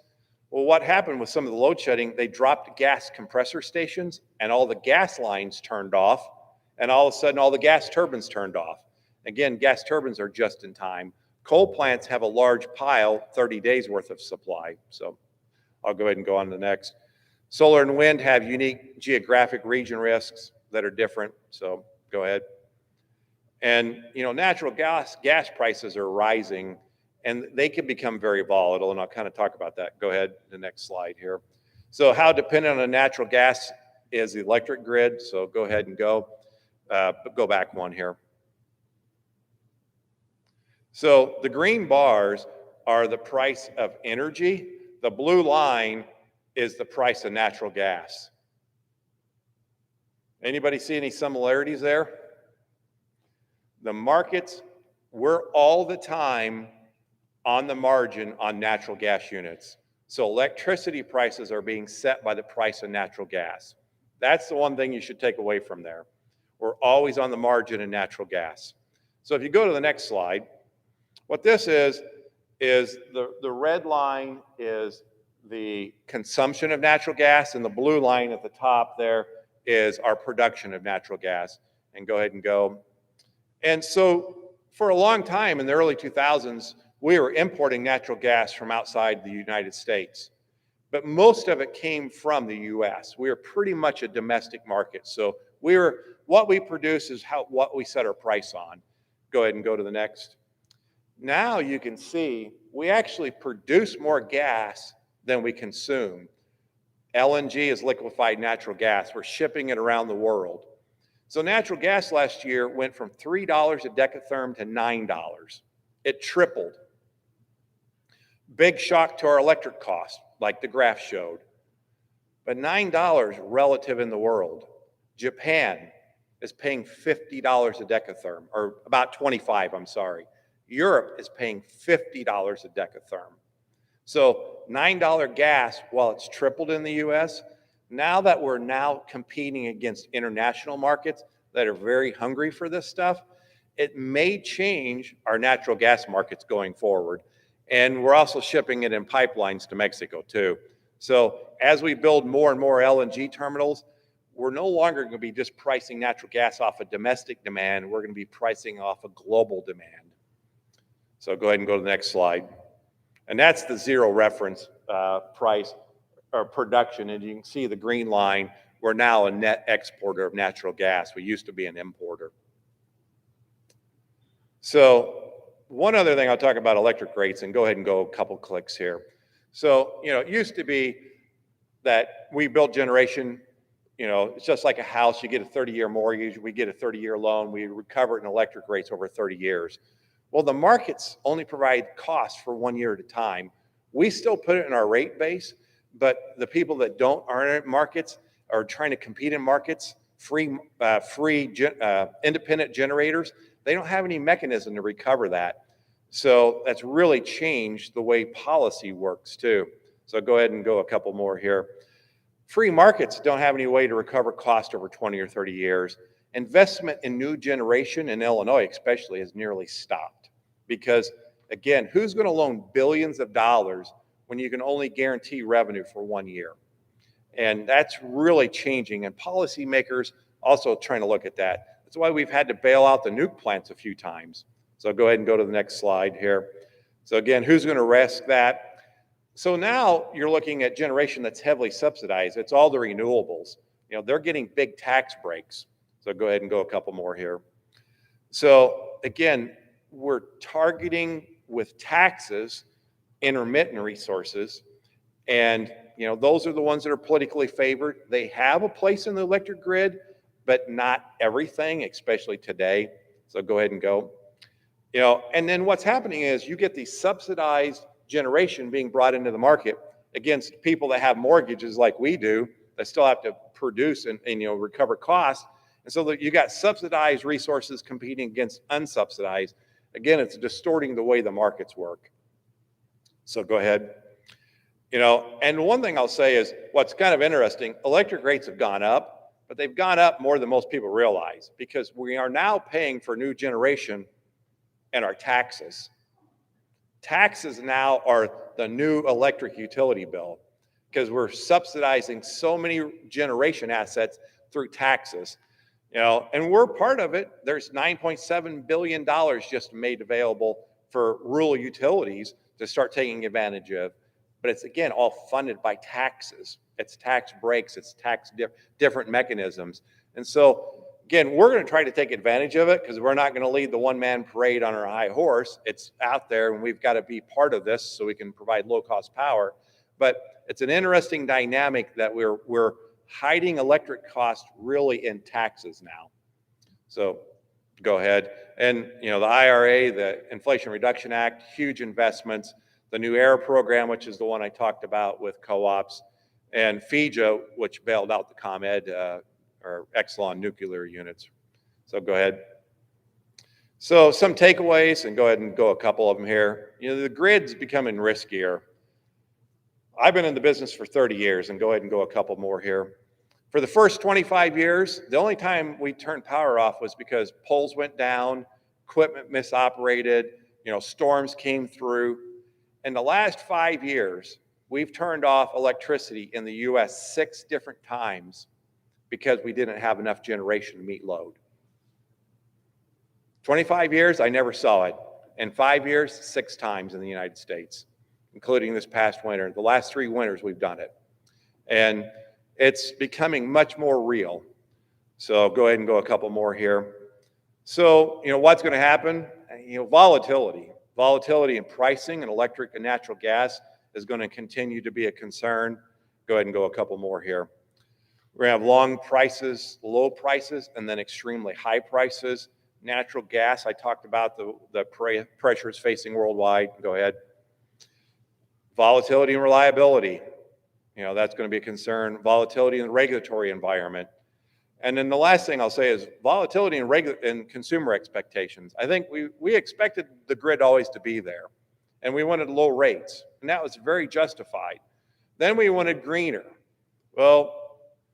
well, what happened with some of the load shedding, they dropped gas compressor stations and all the gas lines turned off, and all of a sudden all the gas turbines turned off. Again, gas turbines are just in time. Coal plants have a large pile, 30 days worth of supply. So I'll go ahead and go on to the next. Solar and wind have unique geographic region risks that are different. So go ahead. And natural gas prices are rising, and they can become very volatile, and I'll kind of talk about that. Go ahead, the next slide here. So how dependent on natural gas is the electric grid? So go ahead and go back one here. So the green bars are the price of energy. The blue line is the price of natural gas. Anybody see any similarities there? The markets, we're all the time on the margin on natural gas units. So electricity prices are being set by the price of natural gas. That's the one thing you should take away from there. We're always on the margin in natural gas. So if you go to the next slide, what this is the red line is the consumption of natural gas, and the blue line at the top there is our production of natural gas. And go ahead and go. And so for a long time in the early 2000s, we were importing natural gas from outside the United States. But most of it came from the US. We were pretty much a domestic market. So what we produce is what we set our price on. Go ahead and go to the next. Now you can see we actually produce more gas than we consume. LNG is liquefied natural gas. We're shipping it around the world. So natural gas last year went from $3 a decatherm to $9. It tripled. Big shock to our electric cost, like the graph showed. But $9 relative in the world. Japan is paying $50 a decatherm, or about 25, I'm sorry. Europe is paying $50 a decatherm. So $9 gas, while it's tripled in the US, now that we're competing against international markets that are very hungry for this stuff, it may change our natural gas markets going forward. And we're also shipping it in pipelines to Mexico too. So as we build more and more LNG terminals, we're no longer going to be just pricing natural gas off of domestic demand. We're going to be pricing off of global demand. So go ahead and go to the next slide. And that's the zero reference price or production. And you can see the green line, we're now a net exporter of natural gas. We used to be an importer. So one other thing I'll talk about electric rates, and go ahead and go a couple clicks here. So, it used to be that we built generation, it's just like a house. You get a 30-year mortgage, we get a 30-year loan, we recover it in electric rates over 30 years. Well, the markets only provide costs for 1 year at a time. We still put it in our rate base, but the people that aren't in markets are trying to compete in markets, independent generators. They don't have any mechanism to recover that. So that's really changed the way policy works too. So go ahead and go a couple more here. Free markets don't have any way to recover cost over 20 or 30 years. Investment in new generation in Illinois especially has nearly stopped. Because again, who's going to loan billions of dollars when you can only guarantee revenue for 1 year? And that's really changing. And policymakers also trying to look at that. That's why we've had to bail out the nuke plants a few times. So go ahead and go to the next slide here. So again, who's going to risk that? So now you're looking at generation that's heavily subsidized. It's all the renewables. They're getting big tax breaks. So go ahead and go a couple more here. So again, we're targeting with taxes intermittent resources. And, those are the ones that are politically favored. They have a place in the electric grid, but not everything, especially today. So go ahead and go. And then what's happening is you get these subsidized generation being brought into the market against people that have mortgages like we do that still have to produce and recover costs. And so that you got subsidized resources competing against unsubsidized. Again, it's distorting the way the markets work. So go ahead. And one thing I'll say is what's kind of interesting, electric rates have gone up, but they've gone up more than most people realize because we are now paying for new generation and our taxes. Taxes now are the new electric utility bill because we're subsidizing so many generation assets through taxes. And we're part of it. There's $9.7 billion just made available for rural utilities to start taking advantage of. But it's, again, all funded by taxes. It's tax breaks. It's tax different mechanisms. And so, again, we're going to try to take advantage of it because we're not going to lead the one-man parade on our high horse. It's out there, and we've got to be part of this so we can provide low-cost power. But it's an interesting dynamic that we're hiding electric costs really in taxes now. So go ahead. And, the IRA, the Inflation Reduction Act, huge investments. The new AIR program, which is the one I talked about with co-ops, and FIJA, which bailed out the ComEd or Exelon nuclear units. So go ahead. So some takeaways, and go ahead and go a couple of them here. The grid's becoming riskier. I've been in the business for 30 years, and go ahead and go a couple more here. For the first 25 years, the only time we turned power off was because poles went down, equipment misoperated, storms came through. In the last 5 years, we've turned off electricity in the U.S. 6 different times because we didn't have enough generation to meet load. 25 years, I never saw it. In 5 years, 6 times in the United States, including this past winter. The last 3 winters, we've done it. And it's becoming much more real. So go ahead and go a couple more here. So, what's going to happen? Volatility. Volatility in pricing in electric and natural gas is going to continue to be a concern. Go ahead and go a couple more here. We're going to have long prices, low prices, and then extremely high prices. Natural gas, I talked about the pressures facing worldwide. Go ahead. Volatility and reliability. That's going to be a concern. Volatility in the regulatory environment. And then the last thing I'll say is volatility and consumer expectations. I think we expected the grid always to be there, and we wanted low rates, and that was very justified. Then we wanted greener. Well,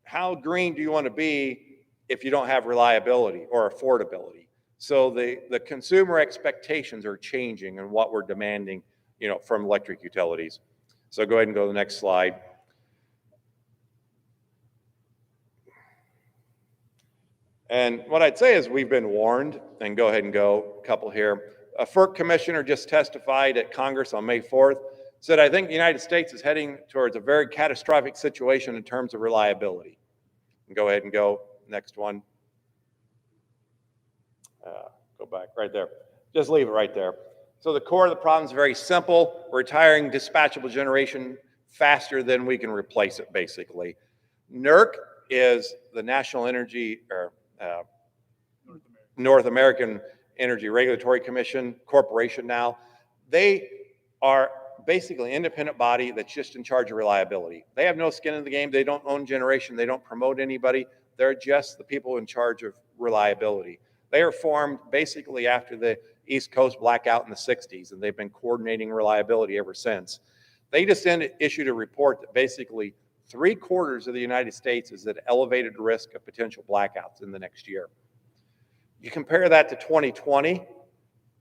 how green do you want to be if you don't have reliability or affordability? So the consumer expectations are changing and what we're demanding, from electric utilities. So go ahead and go to the next slide. And what I'd say is we've been warned, and go ahead and go a couple here. A FERC commissioner just testified at Congress on May 4th, said, I think the United States is heading towards a very catastrophic situation in terms of reliability. And go ahead and go, next one. Go back, right there. Just leave it right there. So the core of the problem is very simple. We're retiring dispatchable generation faster than we can replace it, basically. NERC is the National Energy, or North American Energy Regulatory Commission Corporation now. They are basically an independent body that's just in charge of reliability. They have no skin in the game. They don't own generation. They don't promote anybody. They're just the people in charge of reliability. They are formed basically after the East Coast blackout in the 60s, and they've been coordinating reliability ever since. They just issued a report that basically 3/4 of the United States is at elevated risk of potential blackouts in the next year. You compare that to 2020,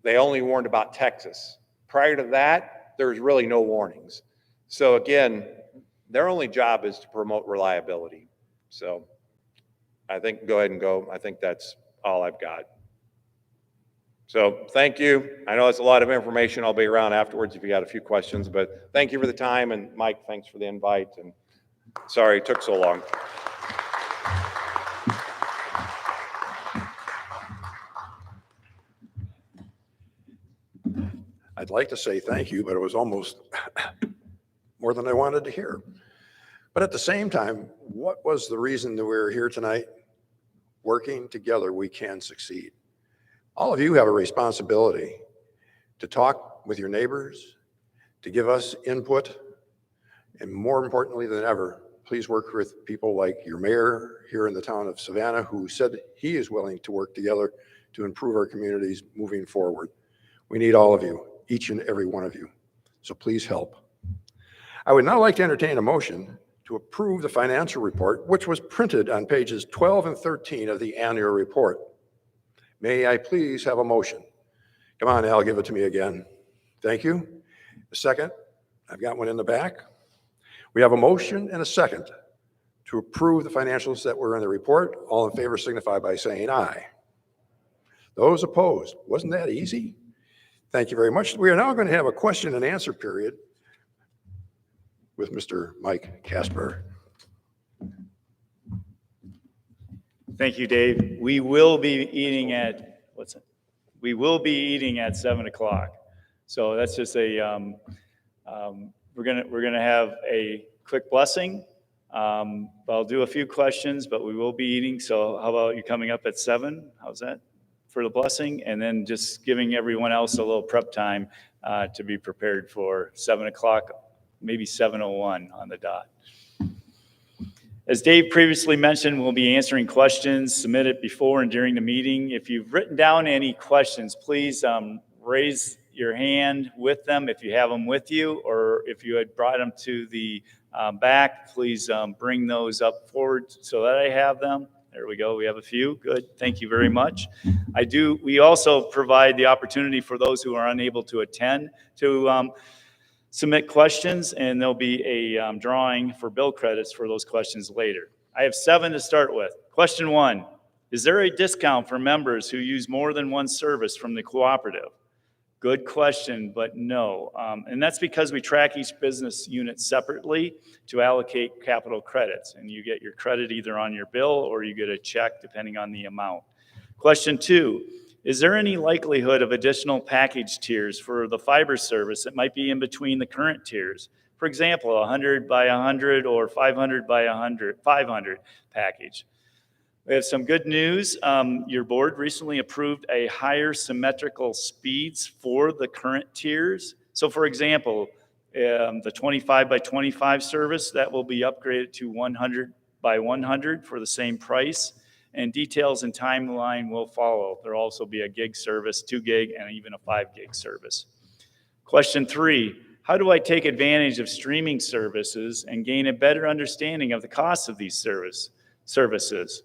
they only warned about Texas. Prior to that, there was really no warnings. So again, their only job is to promote reliability. So I think go ahead and go. I think that's all I've got. So thank you. I know it's a lot of information. I'll be around afterwards if you got a few questions, but thank you for the time. And Mike, thanks for the invite. And sorry it took so long. I'd like to say thank you, but it was almost more than I wanted to hear. But at the same time, what was the reason that we were here tonight? Working together, we can succeed. All of you have a responsibility to talk with your neighbors, to give us input, and more importantly than ever, please work with people like your mayor here in the town of Savanna, who said he is willing to work together to improve our communities moving forward. We need all of you, each and every one of you. So please help. I would now like to entertain a motion to approve the financial report, which was printed on pages 12 and 13 of the annual report. May I please have a motion? Come on, Al, give it to me again. Thank you. A second. I've got one in the back. We have a motion and a second to approve the financials that were in the report. All in favor signify by saying aye. Those opposed? Wasn't that easy? Thank you very much. We are now going to have a question and answer period with Mr. Mike Casper. Thank you, Dave. We will be eating at, we will be eating at 7 o'clock. So that's just a, we're gonna have a quick blessing. I'll do a few questions, but we will be eating. So how about you coming up at 7? How's that for the blessing? And then just giving everyone else a little prep time to be prepared for 7 o'clock, maybe 7:01 on the dot. As Dave previously mentioned, we'll be answering questions submitted before and during the meeting. If you've written down any questions, please raise your hand with them if you have them with you, or if you had brought them to the back, please bring those up forward so that I have them. There we go. We have a few. Good. Thank you very much. We also provide the opportunity for those who are unable to attend to submit questions, and there'll be a drawing for bill credits for those questions later. I have 7 to start with. Question 1, is there a discount for members who use more than one service from the cooperative? Good question, but no. And that's because we track each business unit separately to allocate capital credits, and you get your credit either on your bill or you get a check depending on the amount. Question 2, is there any likelihood of additional package tiers for the fiber service that might be in between the current tiers? For example, 100 by 100 or 500 by 500 package. We have some good news. Your board recently approved a higher symmetrical speeds for the current tiers. So for example, the 25 by 25 service, that will be upgraded to 100 by 100 for the same price. And details and timeline will follow. There'll also be a gig service, 2 gig, and even a 5 gig service. Question 3, how do I take advantage of streaming services and gain a better understanding of the cost of these services?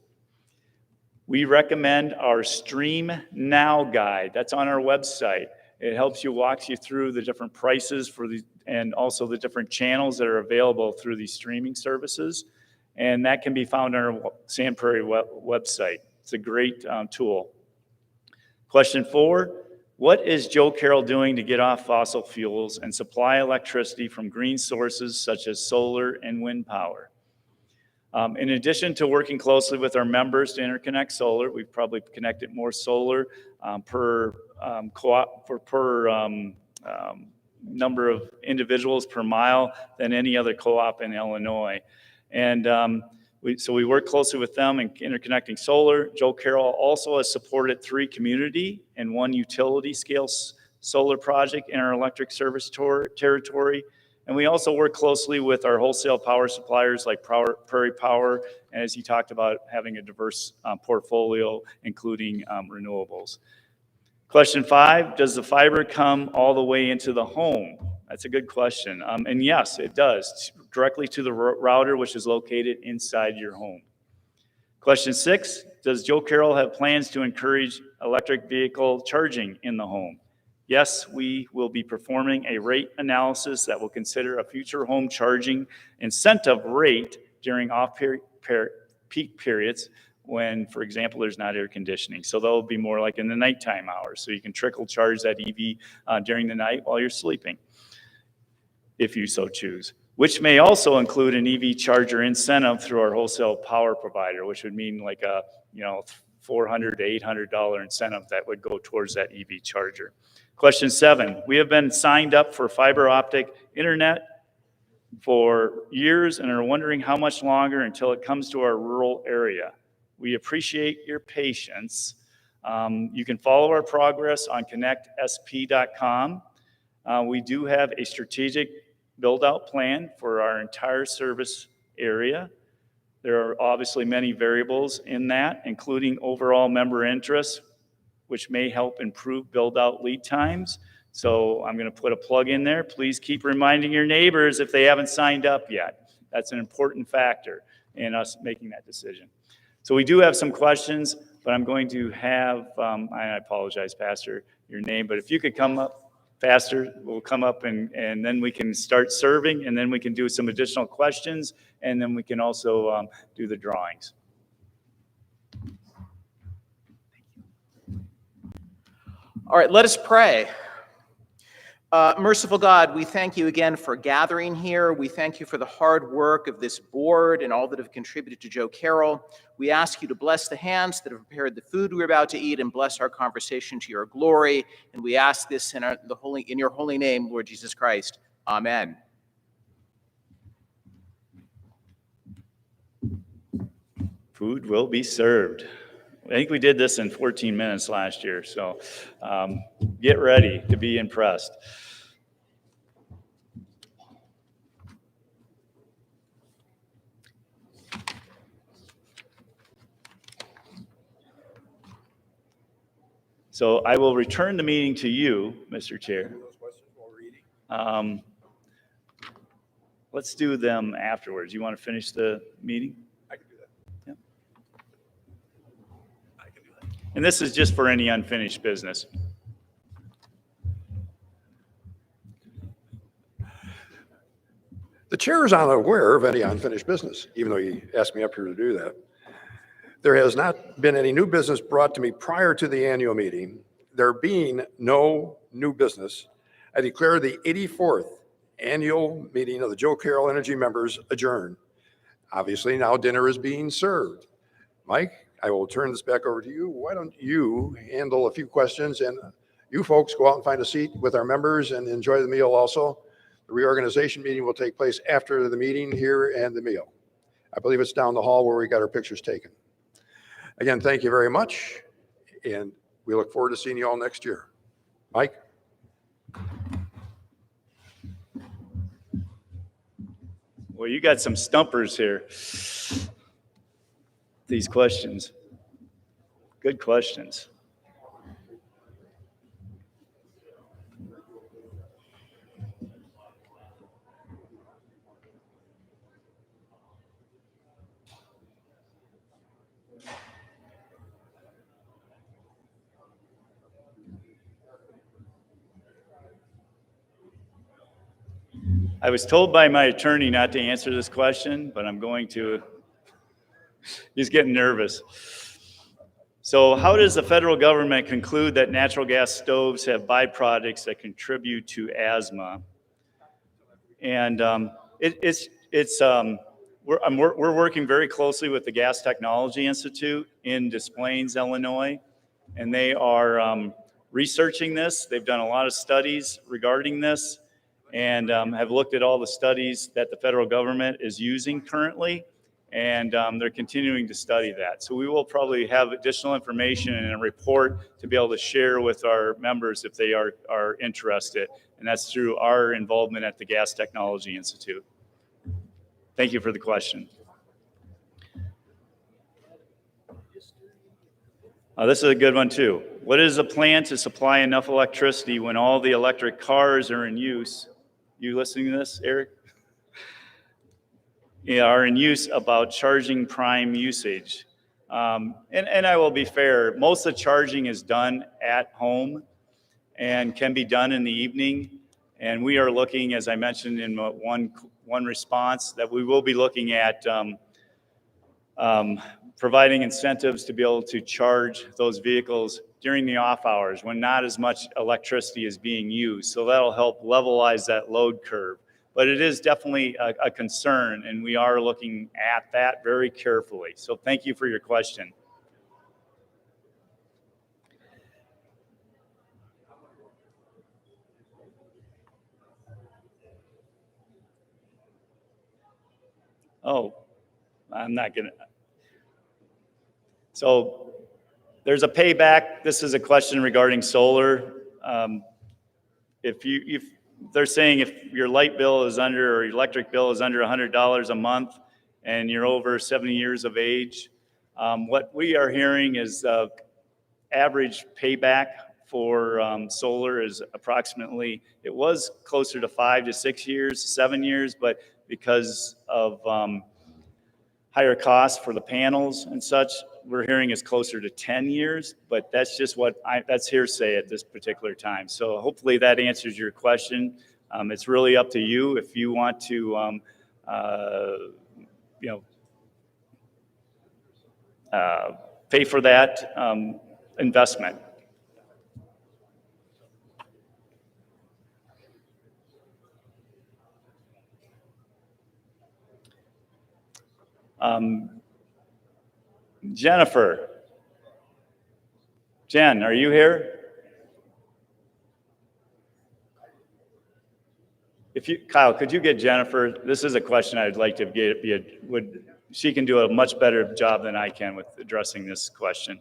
We recommend our Stream Now guide. That's on our website. It helps you, walks you through the different prices for and also the different channels that are available through these streaming services. And that can be found on our Sand Prairie website. It's a great tool. Question 4, what is Joe Carroll doing to get off fossil fuels and supply electricity from green sources such as solar and wind power? In addition to working closely with our members to interconnect solar, we've probably connected more solar per number of individuals per mile than any other co-op in Illinois. And so we work closely with them in interconnecting solar. Joe Carroll also has supported 3 community and 1 utility scale solar project in our electric service territory. And we also work closely with our wholesale power suppliers like Prairie Power, and as he talked about, having a diverse portfolio, including renewables. Question 5, does the fiber come all the way into the home? That's a good question. And yes, it does, directly to the router, which is located inside your home. Question 6, does Joe Carroll have plans to encourage electric vehicle charging in the home? Yes, we will be performing a rate analysis that will consider a future home charging incentive rate during off-peak periods when, for example, there's not air conditioning. So that'll be more like in the nighttime hours. So you can trickle charge that EV during the night while you're sleeping, if you so choose, which may also include an EV charger incentive through our wholesale power provider, which would mean like a $400 to $800 incentive that would go towards that EV charger. Question 7, we have been signed up for fiber optic internet for years and are wondering how much longer until it comes to our rural area. We appreciate your patience. You can follow our progress on connectsp.com. We do have a strategic build-out plan for our entire service area. There are obviously many variables in that, including overall member interest, which may help improve build-out lead times. So I'm going to put a plug in there. Please keep reminding your neighbors if they haven't signed up yet. That's an important factor in us making that decision. So we do have some questions, but I'm going to have, I apologize, Pastor, your name, but if you could come up faster, we'll come up and then we can start serving, and then we can do some additional questions, and then we can also do the drawings. All right, let us pray. Merciful God, we thank you again for gathering here. We thank you for the hard work of this board and all that have contributed to Joe Carroll. We ask you to bless the hands that have prepared the food we're about to eat and bless our conversation to your glory. And we ask this in your holy name, Lord Jesus Christ. Amen. Food will be served. I think we did this in 14 minutes last year, so get ready to be impressed. So I will return the meeting to you, Mr. Chair. Let's do them afterwards. You want to finish the meeting? And this is just for any unfinished business. The chair is unaware of any unfinished business, even though he asked me up here to do that. There has not been any new business brought to me prior to the annual meeting. There being no new business, I declare the 84th annual meeting of the Joe Carroll Energy members adjourned. Obviously, now dinner is being served. Mike, I will turn this back over to you. Why don't you handle a few questions, and you folks go out and find a seat with our members and enjoy the meal also. The reorganization meeting will take place after the meeting here and the meal. I believe it's down the hall where we got our pictures taken. Again, thank you very much, and we look forward to seeing you all next year. Mike? Well, you got some stumpers here. These questions. Good questions. I was told by my attorney not to answer this question, but I'm going to. He's getting nervous. So how does the federal government conclude that natural gas stoves have byproducts that contribute to asthma? And we're working very closely with the Gas Technology Institute in Des Plaines, Illinois, and they are researching this. They've done a lot of studies regarding this and have looked at all the studies that the federal government is using currently. And they're continuing to study that. So we will probably have additional information and a report to be able to share with our members if they are interested. And that's through our involvement at the Gas Technology Institute. Thank you for the question. This is a good one too. What is the plan to supply enough electricity when all the electric cars are in use? You listening to this, Eric? Are in use about charging prime usage. And I will be fair, most of the charging is done at home and can be done in the evening. And we are looking, as I mentioned in one response, that we will be looking at providing incentives to be able to charge those vehicles during the off hours when not as much electricity is being used. So that'll help levelize that load curve. But it is definitely a concern, and we are looking at that very carefully. So thank you for your question. Oh, I'm not gonna. So there's a payback. This is a question regarding solar. If they're saying if your light bill is under, or your electric bill is under $100 a month, and you're over 70 years of age, what we are hearing is average payback for solar is approximately, it was closer to 5 to 6 years, 7 years, but because of higher costs for the panels and such, we're hearing is closer to 10 years, but that's just that's hearsay at this particular time. So hopefully that answers your question. It's really up to you if you want to, pay for that investment. Jennifer. Jen, are you here? Kyle, could you get Jennifer? This is a question I'd like to get. She can do a much better job than I can with addressing this question.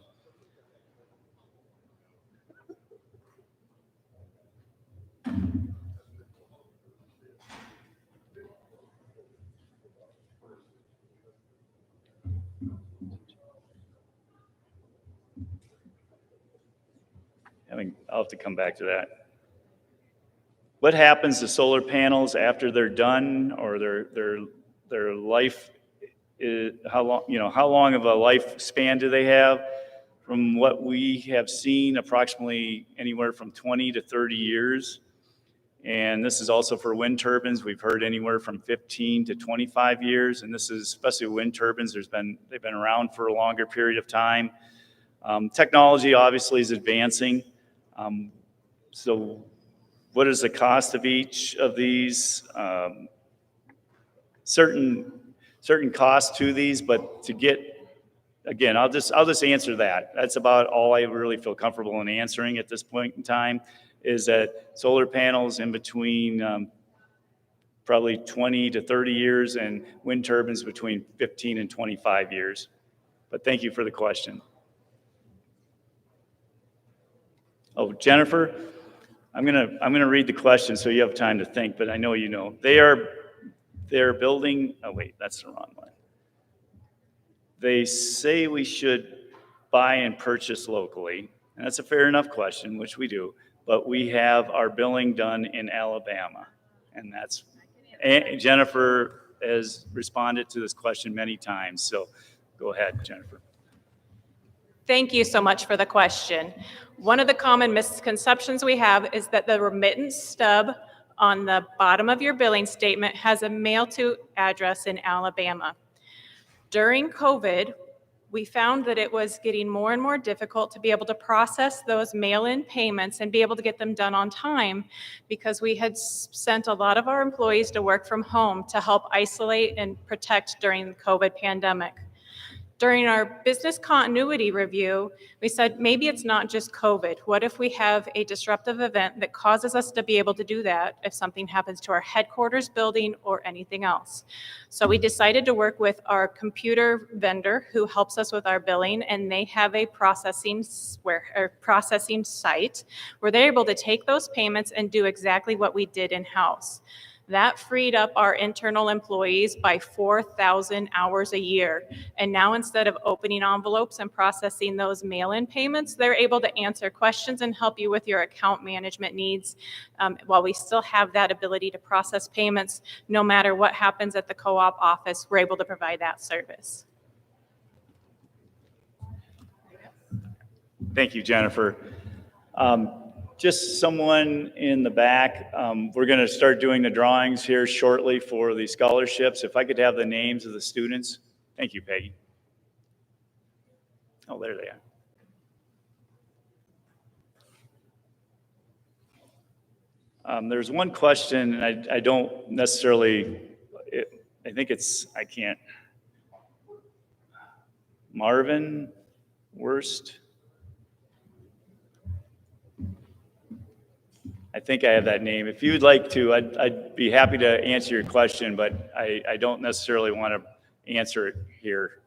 I'll have to come back to that. What happens to solar panels after they're done, or their life is, how long of a lifespan do they have? From what we have seen, approximately anywhere from 20 to 30 years. And this is also for wind turbines. We've heard anywhere from 15 to 25 years. And this is especially wind turbines. They've been around for a longer period of time. Technology obviously is advancing. So what is the cost of each of these? Certain costs to these, but to get, again, I'll just answer that. That's about all I really feel comfortable in answering at this point in time, is that solar panels in between probably 20 to 30 years, and wind turbines between 15 and 25 years. But thank you for the question. Oh, Jennifer, I'm gonna read the question so you have time to think, but I know you know. They're building, oh wait, that's the wrong one. They say we should buy and purchase locally, and that's a fair enough question, which we do, but we have our billing done in Alabama, and Jennifer has responded to this question many times, so go ahead, Jennifer. Thank you so much for the question. One of the common misconceptions we have is that the remittance stub on the bottom of your billing statement has a mail-to address in Alabama. During COVID, we found that it was getting more and more difficult to be able to process those mail-in payments and be able to get them done on time, because we had sent a lot of our employees to work from home to help isolate and protect during the COVID pandemic. During our business continuity review, we said, maybe it's not just COVID. What if we have a disruptive event that causes us to be able to do that if something happens to our headquarters building or anything else? So we decided to work with our computer vendor who helps us with our billing, and they have a processing site where they're able to take those payments and do exactly what we did in-house. That freed up our internal employees by 4,000 hours a year. And now instead of opening envelopes and processing those mail-in payments, they're able to answer questions and help you with your account management needs, while we still have that ability to process payments. No matter what happens at the co-op office, we're able to provide that service. Thank you, Jennifer. Just someone in the back. We're going to start doing the drawings here shortly for the scholarships. If I could have the names of the students. Thank you, Peggy. Oh, there they are. There's one question, and I don't necessarily, I think I can't. Marvin Worst. I think I have that name. If you'd like to, I'd be happy to answer your question, but I don't necessarily want to answer it here.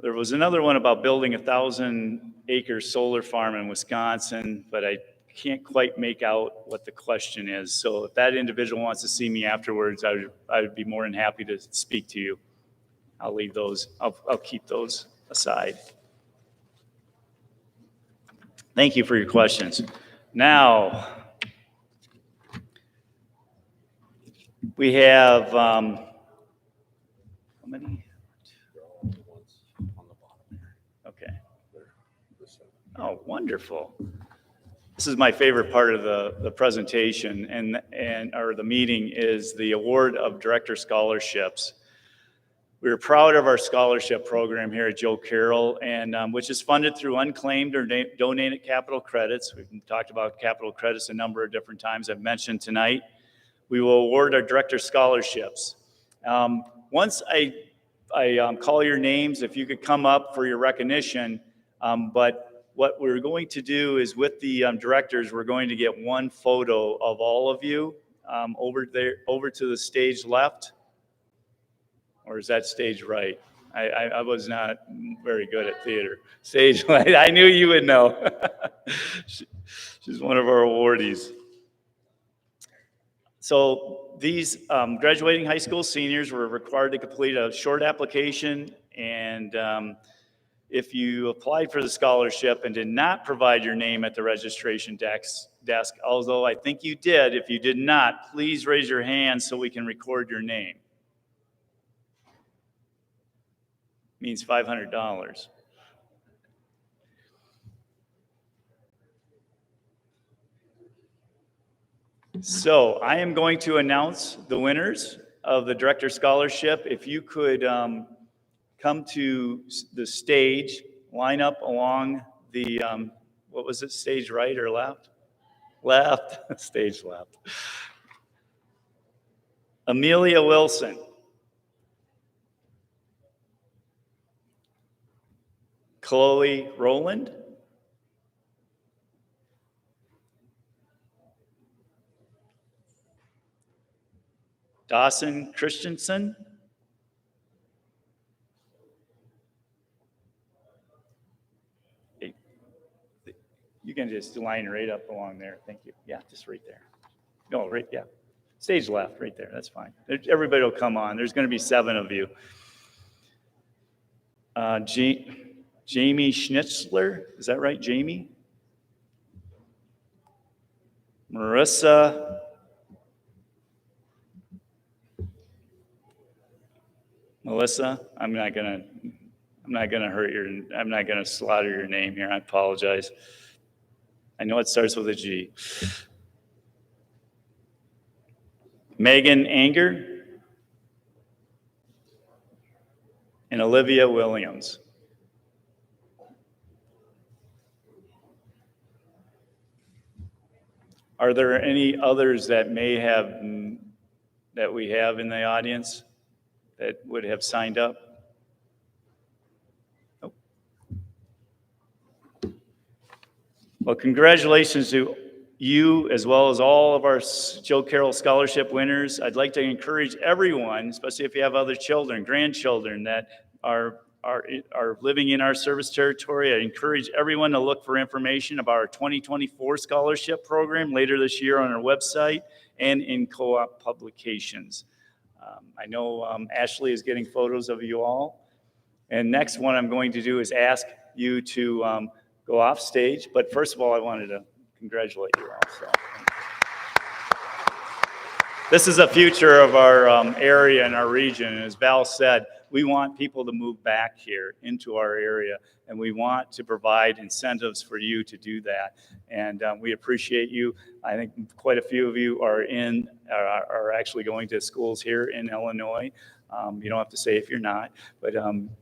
There was another one about building a 1,000-acre solar farm in Wisconsin, but I can't quite make out what the question is. So if that individual wants to see me afterwards, I would be more than happy to speak to you. I'll leave those, I'll keep those aside. Thank you for your questions. Now, we have, how many? Okay. Oh, wonderful. This is my favorite part of the presentation or the meeting is the award of director scholarships. We're proud of our scholarship program here at Joe Carroll, and which is funded through unclaimed or donated capital credits. We've talked about capital credits a number of different times. I've mentioned tonight. We will award our director scholarships. Once I call your names, if you could come up for your recognition, but what we're going to do is with the directors, we're going to get one photo of all of you over to the stage left. Or is that stage right? I was not very good at theater. Stage right, I knew you would know. She's one of our awardees. So these graduating high school seniors were required to complete a short application, and if you applied for the scholarship and did not provide your name at the registration desk, although I think you did, if you did not, please raise your hand so we can record your name. Means $500. So I am going to announce the winners of the Director Scholarship. If you could come to the stage, line up along the, what was it, stage right or left? Left, stage left. Amelia Wilson. Chloe Rowland. Dawson Christensen. You can just line right up along there. Thank you. Yeah, just right there. No, right, yeah. Stage left, right there. That's fine. Everybody will come on. There's going to be 7 of you. Jamie Schnitzler, is that right, Jamie? Melissa, I'm not gonna slaughter your name here. I apologize. I know it starts with a G. Megan Anger and Olivia Williams. Are there any others that we have in the audience that would have signed up? Nope. Well, congratulations to you as well as all of our Joe Carroll Scholarship winners. I'd like to encourage everyone, especially if you have other children, grandchildren that are living in our service territory. I encourage everyone to look for information about our 2024 scholarship program later this year on our website and in co-op publications. I know Ashley is getting photos of you all. And next one I'm going to do is ask you to go off stage. But first of all, I wanted to congratulate you all. So. This is the future of our area and our region. And as Val said, we want people to move back here into our area, and we want to provide incentives for you to do that. And we appreciate you. I think quite a few of you are actually going to schools here in Illinois. You don't have to say if you're not, but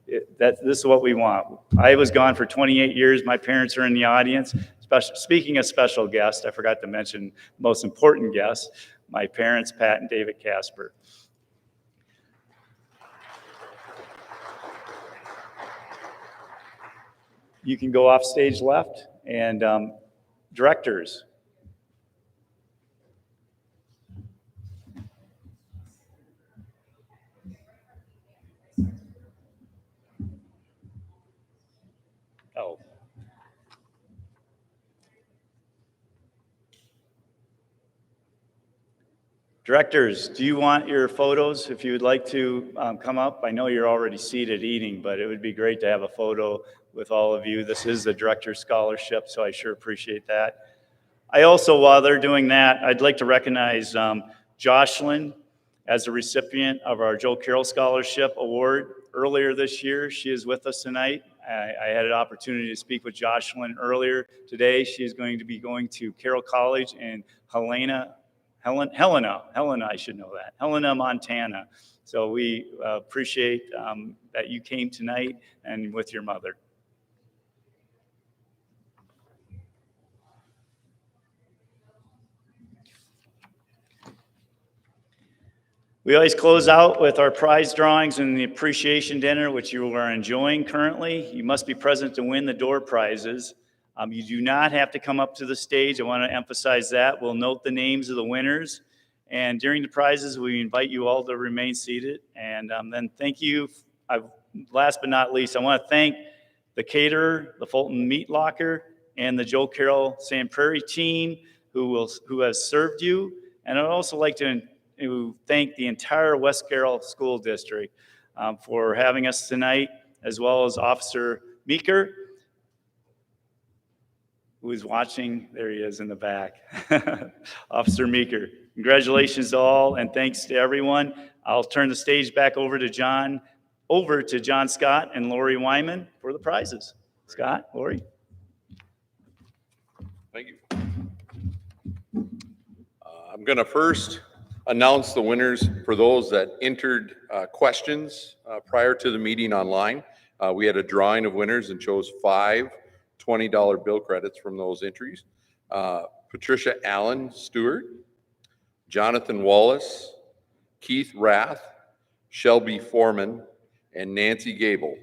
this is what we want. I was gone for 28 years. My parents are in the audience. Speaking of special guests, I forgot to mention most important guests, my parents, Pat and David Casper. You can go off stage left, and Directors. Oh. Directors, do you want your photos? If you would like to come up, I know you're already seated eating, but it would be great to have a photo with all of you. This is the Director's Scholarship, so I sure appreciate that. I also, while they're doing that, I'd like to recognize Jocelyn as a recipient of our Joe Carroll Scholarship Award earlier this year. She is with us tonight. I had an opportunity to speak with Jocelyn earlier today. She is going to be going to Carroll College in Helena, I should know that, Helena, Montana. So we appreciate that you came tonight and with your mother. We always close out with our prize drawings and the appreciation dinner, which you are enjoying currently. You must be present to win the door prizes. You do not have to come up to the stage. I want to emphasize that. We'll note the names of the winners. And during the prizes, we invite you all to remain seated. And then thank you. Last but not least, I want to thank the caterer, the Fulton Meat Locker, and the Joe Carroll Sand Prairie team who has served you. And I'd also like to thank the entire West Carroll School District for having us tonight, as well as Officer Meeker, who is watching. There he is in the back. Officer Meeker. Congratulations to all, and thanks to everyone. I'll turn the stage back over to John Scott and Lori Wyman for the prizes. Scott, Lori. Thank you. I'm going to first announce the winners for those that entered questions prior to the meeting online. We had a drawing of winners and chose 5 $20 bill credits from those entries. Patricia Allen Stewart, Jonathan Wallace, Keith Rath, Shelby Foreman, and Nancy Gable.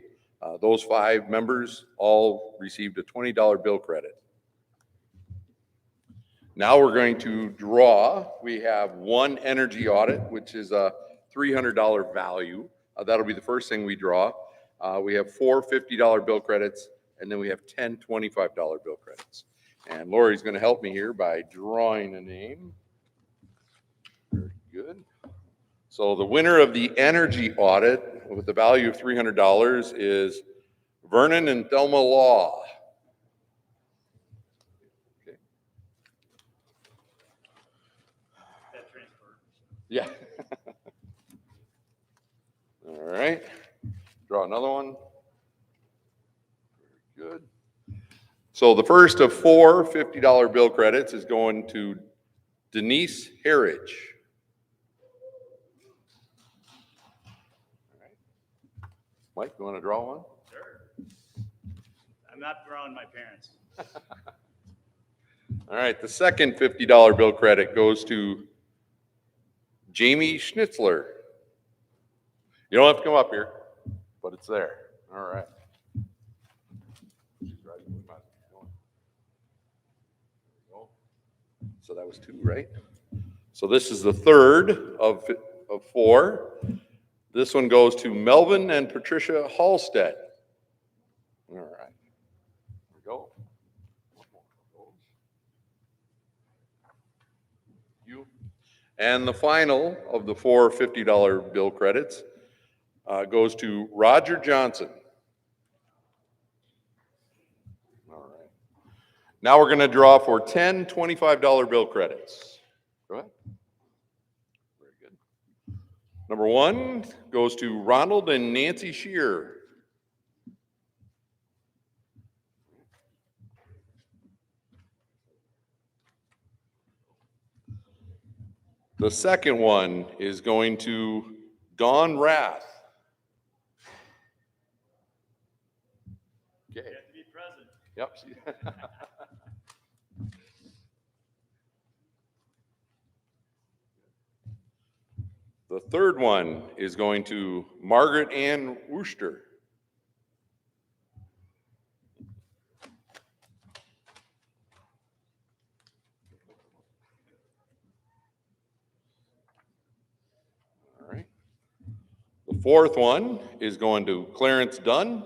Those 5 members all received a $20 bill credit. Now we're going to draw. We have one energy audit, which is a $300 value. That'll be the first thing we draw. We have 4 $50 bill credits, and then we have 10 $25 bill credits. And Lori's going to help me here by drawing a name. Very good. So the winner of the energy audit with the value of $300 is Vernon and Thelma Law. Yeah. All right. Draw another one. Very good. So the first of 4 $50 bill credits is going to Denise Harridge. All right. Mike, you want to draw one? Sure. I'm not drawing my parents. All right. The second $50 bill credit goes to Jamie Schnitzler. You don't have to come up here, but it's there. All right. So that was 2, right? So this is the third of 4. This one goes to Melvin and Patricia Halstead. All right. There we go. You. And the final of the 4 $50 bill credits goes to Roger Johnson. All right. Now we're going to draw for 10 $25 bill credits. Go ahead. Very good. Number 1 goes to Ronald and Nancy Shear. The second one is going to Dawn Rath. Okay. You have to be present. Yep. The third one is going to Margaret Ann Wooster. fourth one is going to Clarence Dunn.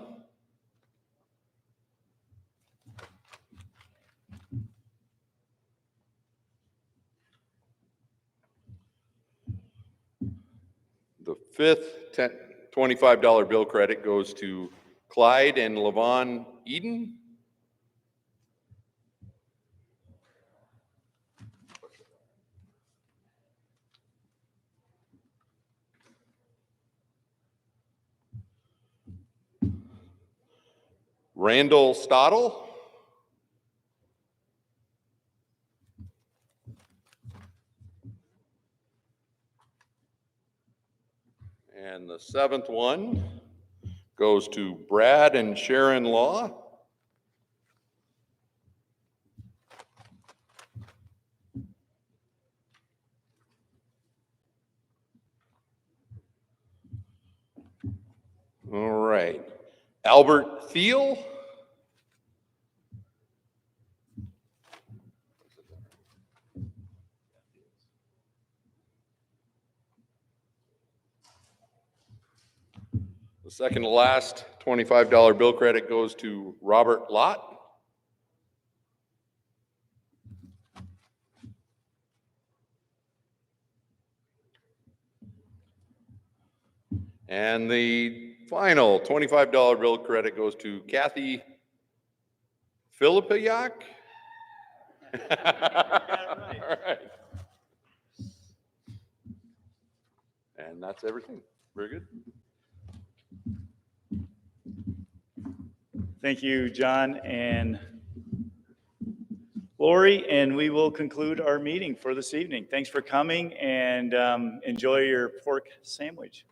The fifth $25 bill credit goes to Clyde and Levon Eden. Randall Stottle. And the seventh one goes to Brad and Sharon Law. All right. Albert Thiel. The second to last $25 bill credit goes to Robert Lott. And the final $25 bill credit goes to Kathy Filipiak. All right. And that's everything. Very good. Thank you, John and Lori, and we will conclude our meeting for this evening. Thanks for coming, and enjoy your pork sandwich.